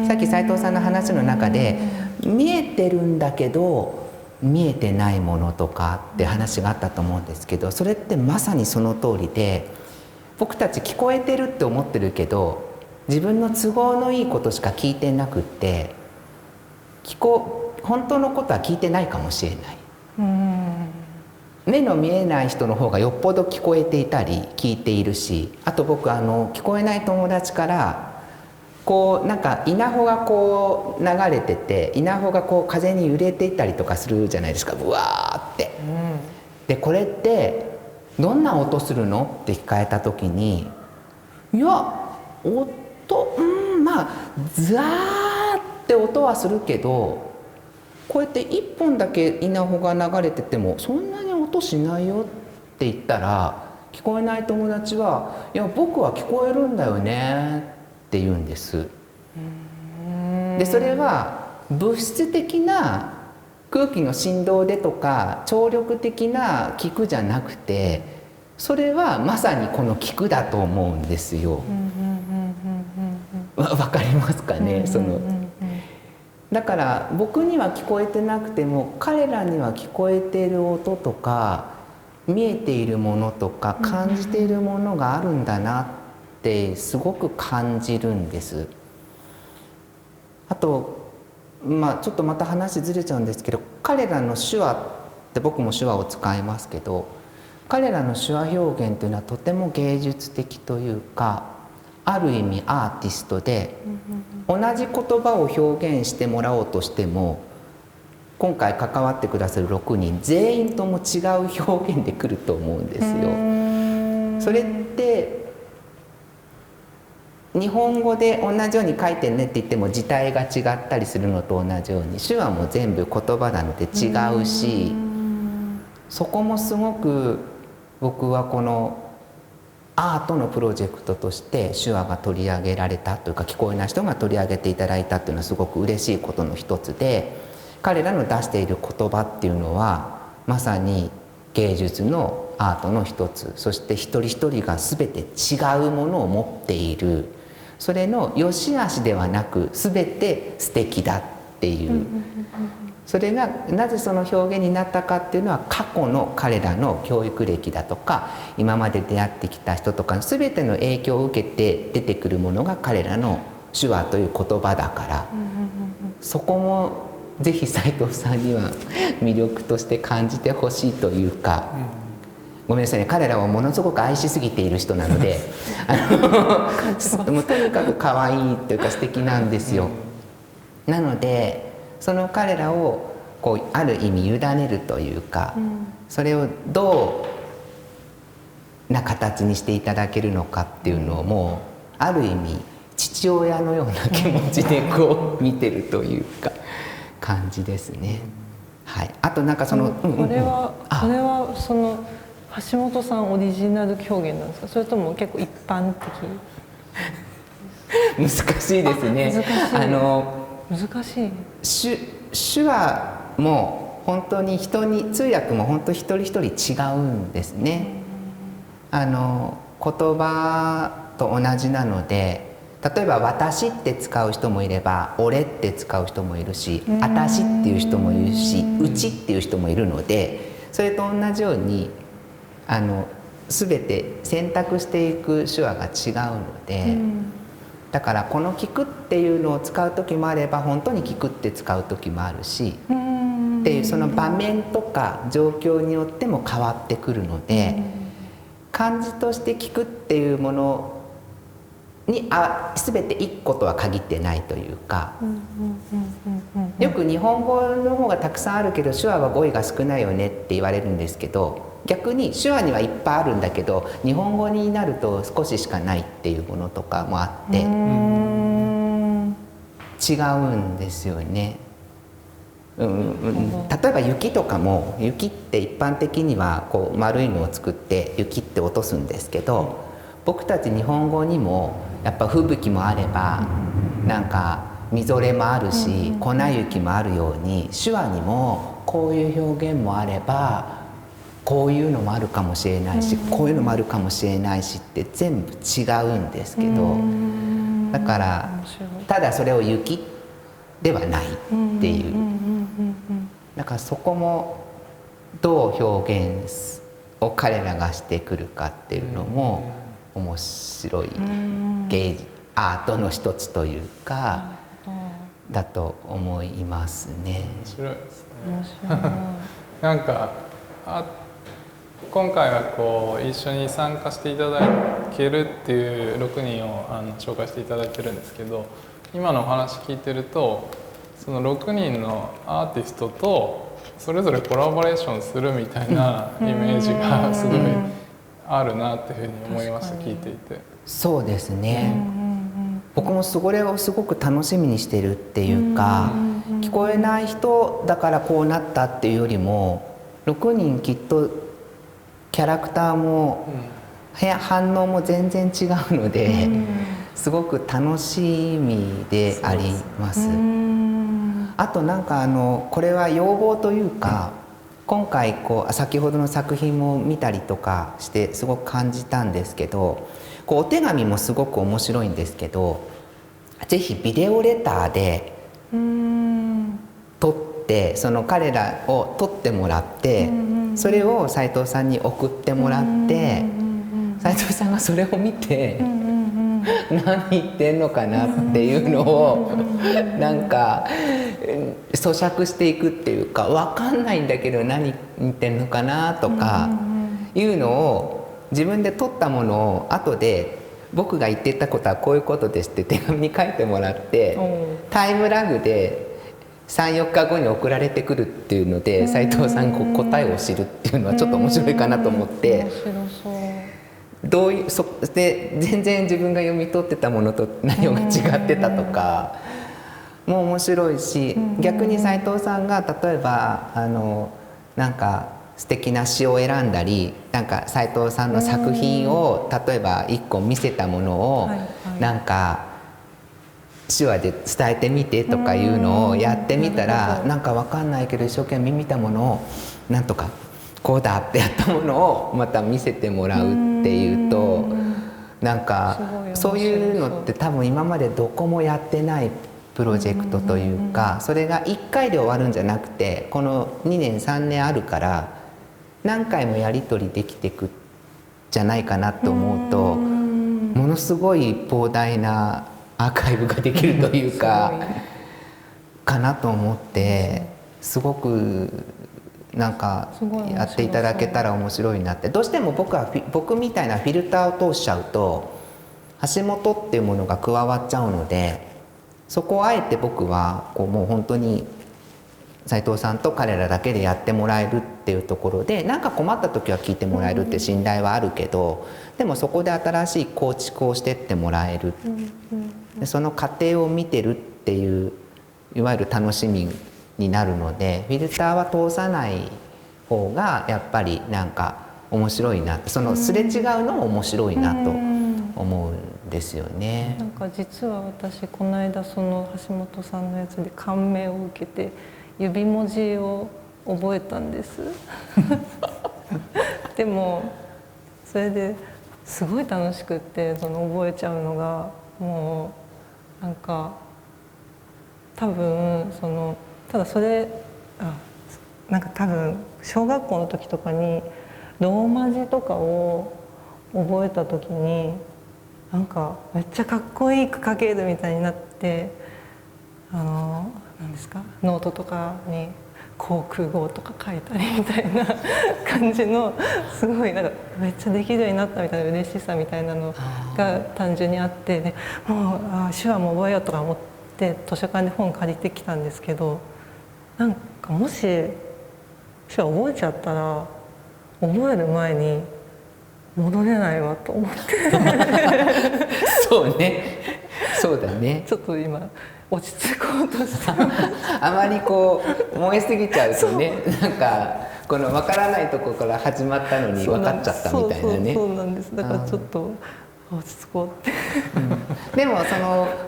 さっき斉藤さんの話の中で見えてるんだけど見えてないものとかって話があったと思うんですけど、それってまさにその通りで、僕たち聞こえてるって思ってるけど自分の都合のいいことしか聞いてなくって、本当のことは聞いてないかもしれない。目の見えない人の方がよっぽど聞こえていたり聞いているし、あと僕聞こえない友達からなんか稲穂が流れてて、稲穂が風に揺れていったりとかするじゃないですか、ブワーって。でこれってどんな音するのって聞かれた時に、いや音ザーって音はするけど、こうやって1本だけ稲穂が流れててもそんなに音しないよって言ったら、聞こえない友達は「いや僕は聞こえるんだよね」って言うんです。でそれは物質的な空気の振動でとか聴力的な聞くじゃなくて、それはまさにこの聞くだと思うんですよ。わかりますかね？だから僕には聞こえてなくても彼らには聞こえている音とか見えているものとか感じているものがあるんだなってすごく感じるんです。あとちょっとまた話ずれちゃうんですけど、彼らの手話って僕も手話を使いますけど、彼らの手話表現というのはとても芸術的というか、ある意味アーティストで、同じ言葉を表現してもらおうとしても今回関わってくださる6人全員とも違う表現で来ると思うんですよ。それって日本語で同じように書いてねって言っても字体が違ったりするのと同じように手話も全部言葉なので違うし、そこもすごく僕はこのアートのプロジェクトとして手話が取り上げられたというか、聞こえない人が取り上げていただいたというのはすごく嬉しいことの一つで、彼らの出している言葉っていうのはまさに芸術のアートの一つ、そして一人一人が全て違うものを持っている、それの良し悪しではなく全て素敵だっていう、それがなぜその表現になったかっていうのは過去の彼らの教育歴だとか今まで出会ってきた人とかの全ての影響を受けて出てくるものが彼らの手話という言葉だから、そこもぜひ斉藤さんには魅力として感じてほしいというか、ごめんなさいね、彼らはものすごく愛しすぎている人なのでもうとにかく可愛いというか素敵なんですよ。なのでその彼らをこうある意味委ねるというか、それをどうな形にしていただけるのかっていうのをもうある意味父親のような気持ちでこう見てるというか感じですね。はい、あとなんかそのこれはその橋本さんオリジナル表現なんですか、それとも結構一般的？難しいですね。難しい。手話も本当に通訳も本当一人一人違うんですね。言葉と同じなので、例えば私って使う人もいれば俺って使う人もいるし、私っていう人もいるし、うちっていう人もいるので、それと同じように全て選択していく手話が違うので、だからこの聞くっていうのを使う時もあれば本当に聞くって使う時もあるしっていう、その場面とか状況によっても変わってくるので、漢字として聞くっていうものに全て一個とは限ってないというか、よく日本語の方がたくさんあるけど手話は語彙が少ないよねって言われるんですけど、逆に手話にはいっぱいあるんだけど日本語になると少ししかないっていうものとかもあって違うんですよね。例えば雪とかも、雪って一般的にはこう丸いのを作って雪って落とすんですけど、僕たち日本語にもやっぱ吹雪もあればなんかみぞれもあるし粉雪もあるように、手話にもこういう表現もあればこういうのもあるかもしれないし、こういうのもあるかもしれないしって全部違うんですけど、だからただそれを雪ではないっていう、だからそこもどう表現を彼らがしてくるかっていうのも面白いアートの一つというかだと思いますね。面白いですね。なんか今回はこう一緒に参加していただけるっていう6人を紹介していただいてるんですけど、今のお話聞いてるとその6人のアーティストとそれぞれコラボレーションするみたいなイメージがすごいあるなっていうふうに思いました、聞いていて。そうですね、僕もそれをすごく楽しみにしてるっていうか、聞こえない人だからこうなったっていうよりも6人きっとキャラクターも反応も全然違うので、すごく楽しみであります。あとなんかこれは要望というか、今回先ほどの作品も見たりとかしてすごく感じたんですけど、お手紙もすごく面白いんですけど、ぜひビデオレターで撮ってその彼らを撮ってもらって、それを斉藤さんに送ってもらって、斉藤さんがそれを見て何言ってんのかなっていうのをなんか咀嚼していくっていうか、分かんないんだけど何言ってんのかなとかいうのを自分で撮ったものを後で僕が言ってたことはこういうことですって手紙に書いてもらって、タイムラグで3、4日後に送られてくるっていうので斉藤さんが答えを知るっていうのはちょっと面白いかなと思って、面白そう。どういうで全然自分が読み取ってたものと内容が違ってたとかも面白いし、逆に斉藤さんが例えばなんか素敵な詩を選んだり、なんか斉藤さんの作品を例えば1個見せたものをなんか手話で伝えてみてとかいうのをやってみたら、なんか分かんないけど一生懸命見たものをなんとかこうだってやったものをまた見せてもらうっていうと、なんかそういうのって多分今までどこもやってないプロジェクトというか、それが1回で終わるんじゃなくてこの2年3年あるから何回もやり取りできていくじゃないかなと思うと、ものすごい膨大なアーカイブができるというかかなと思って、すごくなんかやっていただけたら面白いなって。どうしても僕みたいなフィルターを通しちゃうと橋本っていうものが加わっちゃうので、そこをあえて僕はこうもう本当に斉藤さんと彼らだけでやってもらえるっていうところで、なんか困った時は聞いてもらえるって信頼はあるけど、でもそこで新しい構築をしてってもらえる、でその過程を見てるっていういわゆる楽しみになるので、フィルターは通さない方がやっぱりなんか面白いなって、そのすれ違うのも面白いなと思うんですよね。なんか実は私この間その橋本さんのやつで感銘を受けて指文字を覚えたんですでもそれですごい楽しくって、その覚えちゃうのがもうなんか多分ただそれなんか多分小学校の時とかにローマ字とかを覚えた時になんかめっちゃかっこいいく書けるみたいになって、何ですか、ノートとかに航空語とか書いたりみたいな感じの、すごいなんかめっちゃできるようになったみたいな嬉しさみたいなのが単純にあって、でもう手話も覚えようとか思って図書館で本借りてきたんですけど、なんかもし手話覚えちゃったら覚える前に戻れないわと思ってそうね、そうだね。ちょっと今落ち着こうとしてあまりこう燃えすぎちゃうとね、なんかこの分からないところから始まったのに分かっちゃったみたいなね。そうなんです。だからちょっと落ち着こうって、でも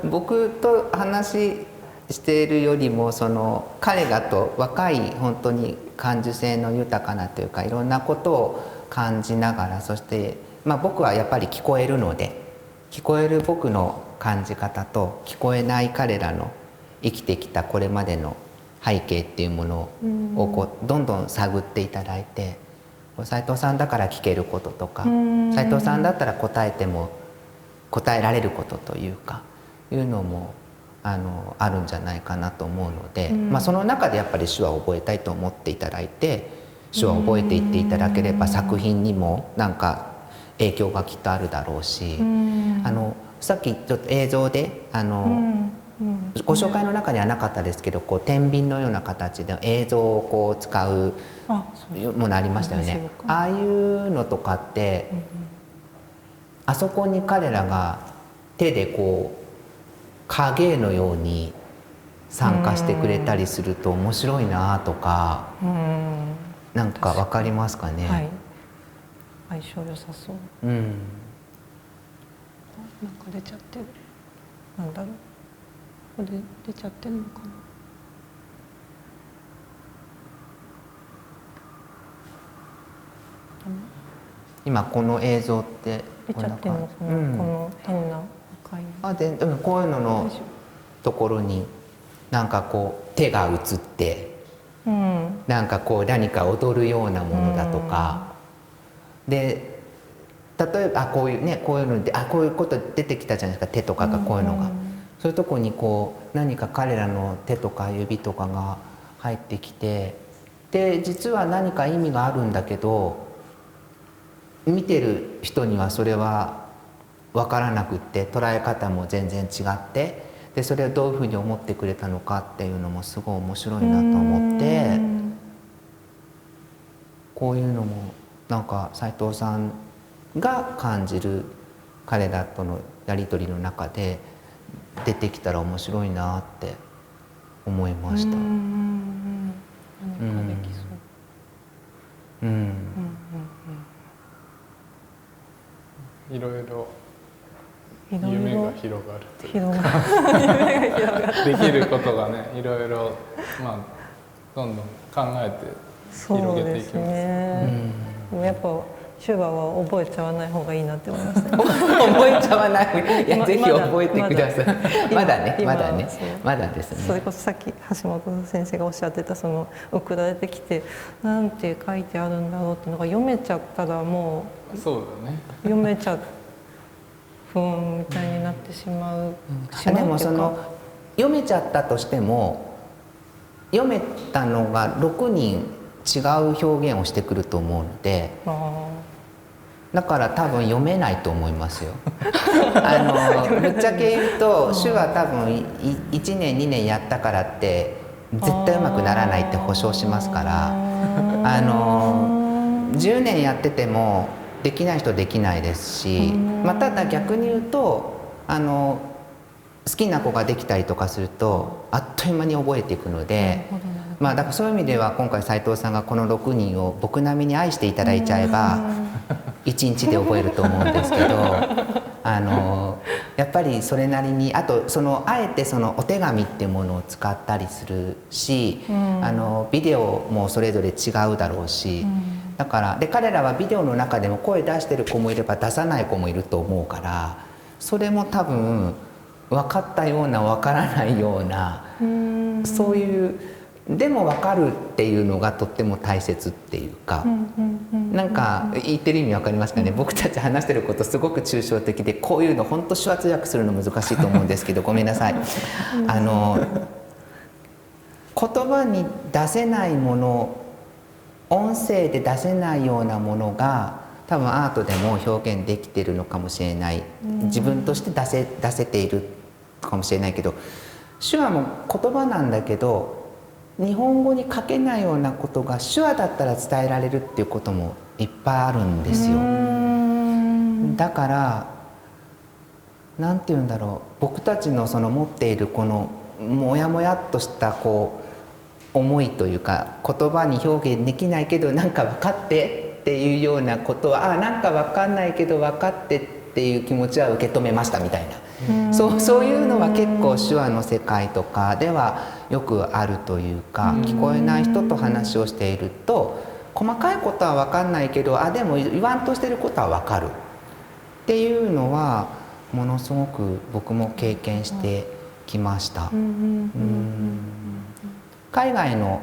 僕と話しているよりも彼らと若い本当に感受性の豊かなというかいろんなことを感じながら、そして、僕はやっぱり聞こえるので、聞こえる僕の感じ方と聞こえない彼らの生きてきたこれまでの背景っていうものをどんどん探っていただいて、斉藤さんだから聞けることとか、斉藤さんだったら答えても答えられることというかいうのもあるんじゃないかなと思うので、その中でやっぱり手話を覚えたいと思っていただいて、手話を覚えていっていただければ作品にもなんか影響がきっとあるだろうし、さっきちょっと映像でご紹介の中にはなかったですけど、天秤のような形で映像を使うものありましたよね。ああいうのとかって、あそこに彼らが手で影のように参加してくれたりすると面白いなとか、なんか分かりますかね。はい、相性良さそう。なんか出ちゃってる。なんだろう。これ出ちゃってるのかな。今この映像って出ちゃってるのかな、この変な赤い。でこういうののところになんか手が映って、なんか何か踊るようなものだとか、で例えばこういうのでこういうこと出てきたじゃないですか、手とかがこういうのが、そういうとこに何か彼らの手とか指とかが入ってきて、で実は何か意味があるんだけど見てる人にはそれは分からなくって、捉え方も全然違って、でそれをどういうふうに思ってくれたのかっていうのもすごい面白いなと思って、こういうのもなんか斉藤さんが感じる彼らとのやり取りの中で出てきたら面白いなって思いました。何かできそう。いろいろ夢が広がるというかできることがねいろいろ、まあ、どんどん考えて広げていきます。そうですね。でもやっぱ手話は覚えちゃわない方がいいなって思いましたね。覚えちゃわない。いや、ぜひ覚えてください。まだね、まだね、まだですね。それこそさっき橋本先生がおっしゃってたその送られてきてなんて書いてあるんだろうっていうのが読めちゃったらもうそうだね。読めちゃうふんみたいになってしまう。でもその読めちゃったとしても読めたのが6人違う表現をしてくると思うので。だから多分読めないと思いますよ。ぶっちゃけ言うと手話多分1年2年やったからって絶対うまくならないって保証しますから、10年やっててもできない人できないですし、まあ、ただ逆に言うと好きな子ができたりとかするとあっという間に覚えていくので。まあ、だからそういう意味では今回斉藤さんがこの6人を僕並みに愛していただいちゃえば1日で覚えると思うんですけどやっぱりそれなりにあとあえてそのお手紙っていうものを使ったりするしビデオもそれぞれ違うだろうしだからで彼らはビデオの中でも声出してる子もいれば出さない子もいると思うからそれも多分分かったような分からないようなそういうでも分かるっていうのがとっても大切っていうかなんか言ってる意味分かりますかね。僕たち話してることすごく抽象的でこういうの本当手話通訳するの難しいと思うんですけどごめんなさい。言葉に出せないもの音声で出せないようなものが多分アートでも表現できてるのかもしれない自分として出せているかもしれないけど手話も言葉なんだけど日本語に書けないようなことが手話だったら伝えられるっていうこともいっぱいあるんですよ。だからなんて言うんだろう僕たちのその持っているこのモヤモヤっとしたこう思いというか言葉に表現できないけどなんか分かってっていうようなことはなんか分かんないけど分かってっていう気持ちは受け止めましたみたいなそういうのは結構手話の世界とかではよくあるというか聞こえない人と話をしていると細かいことは分かんないけどでも言わんとしてることは分かるっていうのはものすごく僕も経験してきました。海外の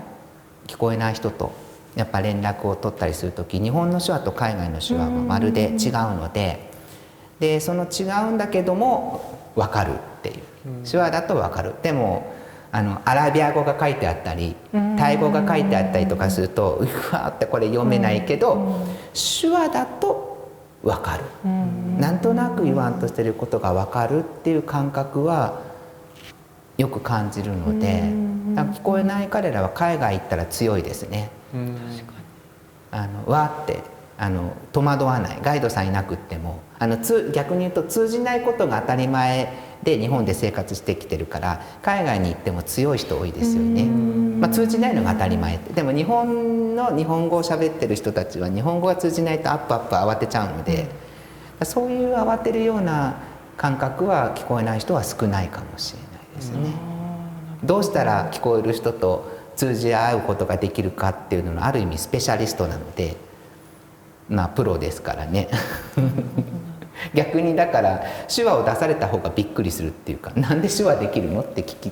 聞こえない人とやっぱ連絡を取ったりする時日本の手話と海外の手話はまるで違うのでその違うんだけども分かるっていう手話だと分かるでもアラビア語が書いてあったりタイ語が書いてあったりとかするとうわーってこれ読めないけど手話だと分かるなんとなく言わんとしてることが分かるっていう感覚はよく感じるので聞こえない彼らは海外行ったら強いですね。わーって戸惑わないガイドさんいなくっても逆に言うと通じないことが当たり前で日本で生活してきてるから海外に行っても強い人多いですよね。まあ、通じないのが当たり前でも日本語を喋ってる人たちは日本語が通じないとアップ慌てちゃうのでそういう慌てるような感覚は聞こえない人は少ないかもしれないですね。どうしたら聞こえる人と通じ合うことができるかっていうののある意味スペシャリストなのでまあプロですからね逆にだから手話を出された方がびっくりするっていうかなんで手話できるのって聞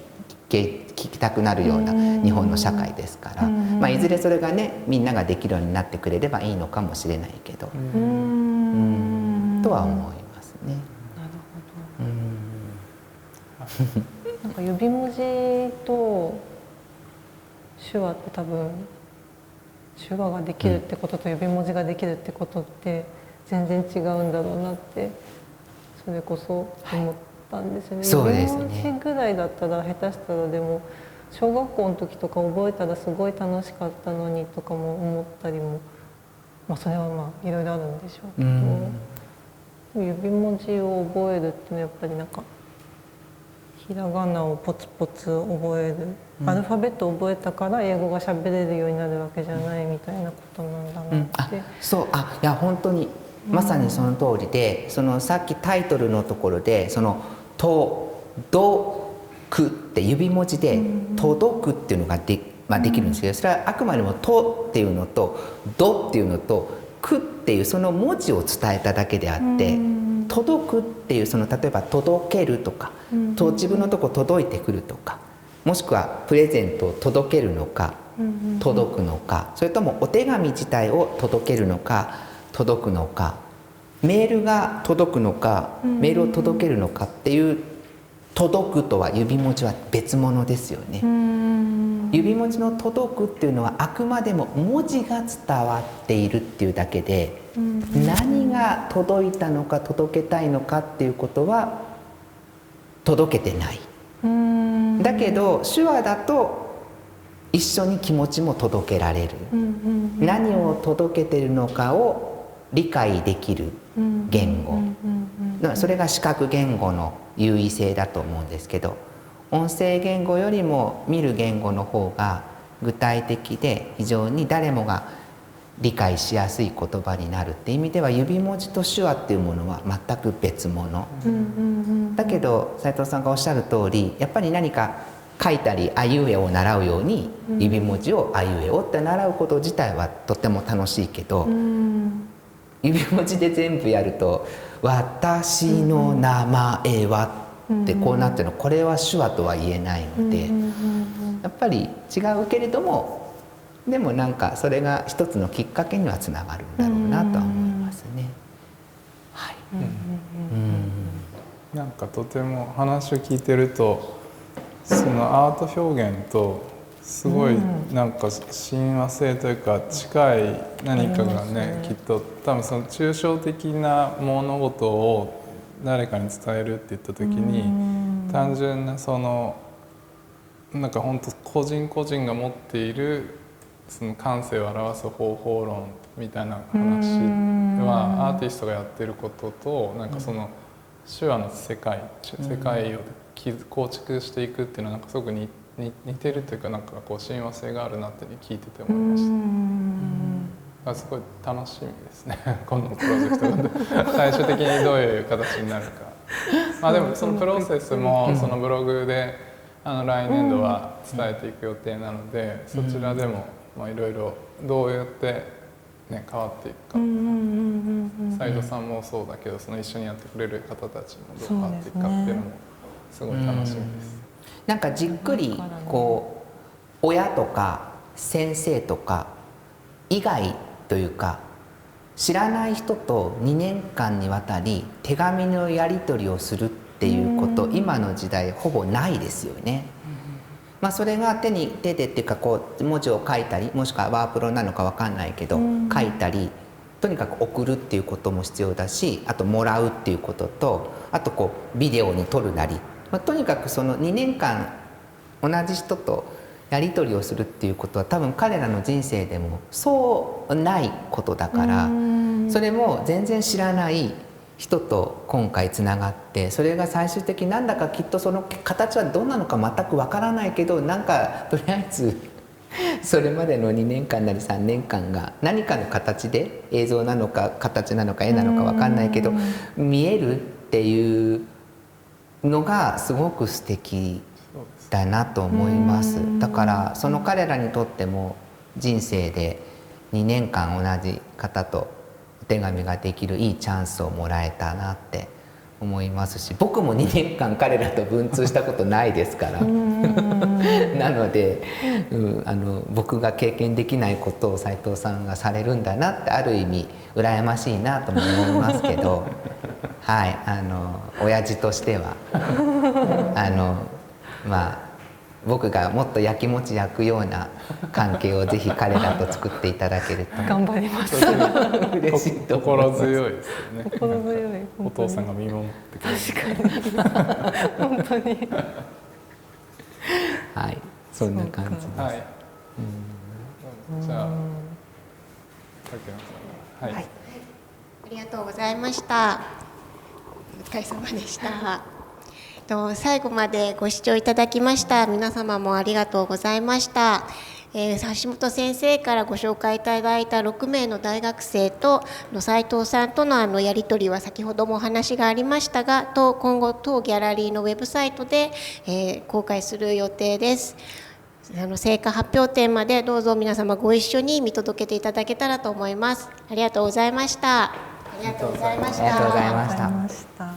きたくなるような日本の社会ですから、まあ、いずれそれがねみんなができるようになってくれればいいのかもしれないけどとは思いますね。なるほど。なんか指文字と手話って多分手話ができるってことと指文字ができるってことって全然違うんだろうなってそれこそ思ったんですよね。そうですね。指文字ぐらいだったら下手したらでも小学校の時とか覚えたらすごい楽しかったのにとかも思ったりも、それはいろいろあるんでしょうけど、指文字を覚えるっていうのはやっぱりなんかひらがなをポツポツ覚える、アルファベットを覚えたから英語が喋れるようになるわけじゃないみたいなことなんだなって、いや本当にまさにその通りで、そのさっきタイトルのところでその「とどく」って指文字で「届く」っていうのができるんですけど、それはあくまでも「と」っていうのと「ど」っていうのと「く」っていうその文字を伝えただけであって、届くっていうその例えば届けるとか、自分のとこ届いてくるとか、もしくはプレゼントを届けるのか、届くのか、それともお手紙自体を届けるのか届くのか、メールが届くのか、メールを届けるのかっていう届くとは指文字は別物ですよね。指文字の届くっていうのはあくまでも文字が伝わっているっていうだけで、何が届いたのか届けたいのかっていうことは届けてない。だけど手話だと一緒に気持ちも届けられる、何を届けているのかを理解できる言語、それが視覚言語の優位性だと思うんですけど、音声言語よりも見る言語の方が具体的で非常に誰もが理解しやすい言葉になるっていう意味では、指文字と手話っていうものは全く別物、だけど斉藤さんがおっしゃる通り、やっぱり何か書いたりあいうえを習うように、指文字をあいうえおって習うこと自体はとても楽しいけど、指文字で全部やると「私の名前は」ってこうなってるの、これは手話とは言えないので、やっぱり違うけれども、でもなんかそれが一つのきっかけにはつながるんだろうなとは思いますね。はい。なんかとても話を聞いてると、そのアート表現とすごいなんか親和性というか近い何かがね、きっと多分その抽象的な物事を誰かに伝えるって言った時に、単純なそのなんか本当個人個人が持っているその感性を表す方法論みたいな話はアーティストがやってることと、なんかその手話の世界を構築していくっていうのはなんかすごく似てるというか、なんかこう親和性があるなって聞いてて思いました。すごい楽しみですねこのプロジェクトが最終的にどういう形になるか。でもそのプロセスもそのブログで来年度は伝えていく予定なので、そちらでもいろいろどうやってね、変わっていくか、斉藤さんもそうだけど、その一緒にやってくれる方たちもどう変わっていくかっていうのもすごい楽しみです。なんかじっくりこう親とか先生とか以外というか、知らない人と2年間にわたり手紙のやり取りをするっていうこと、今の時代ほぼないですよね。それが手でっていうか、こう文字を書いたり、もしくはワープロなのか分かんないけど書いたり、とにかく送るっていうことも必要だし、あともらうっていうことと、あとこうビデオに撮るなり、とにかくその2年間同じ人とやり取りをするっていうことは多分彼らの人生でもそうないことだから、それも全然知らない人と今回つながって、それが最終的になんだかきっとその形はどんなのか全くわからないけど、なんかとりあえずそれまでの2年間なり3年間が何かの形で、映像なのか形なのか絵なのかわかんないけど見えるっていうのがすごく素敵だなと思います。だからその彼らにとっても人生で2年間同じ方とお手紙ができるいいチャンスをもらえたなって思いますし、僕も2年間彼らと文通したことないですからなので、僕が経験できないことを斉藤さんがされるんだなって、ある意味羨ましいなとも思いますけどはい、親父としては僕がもっとやきもち焼くような関係をぜひ彼らと作っていただけると頑張ります。嬉しいと思います。心強いですよね。心強い。お父さんが見守ってくれる。本当に。はい、そんな感じです。はい。じゃあ、竹野さん。はい。ありがとうございました。お疲れ様でした。最後までご視聴いただきました皆様もありがとうございました。橋本先生からご紹介いただいた6名の大学生と斉藤さんとのやり取りは先ほどもお話がありましたが、今後当ギャラリーのウェブサイトで、公開する予定です。成果発表展までどうぞ皆様ご一緒に見届けていただけたらと思います。ありがとうございました。ありがとうございました。ありがとうございました。ありがとうございました。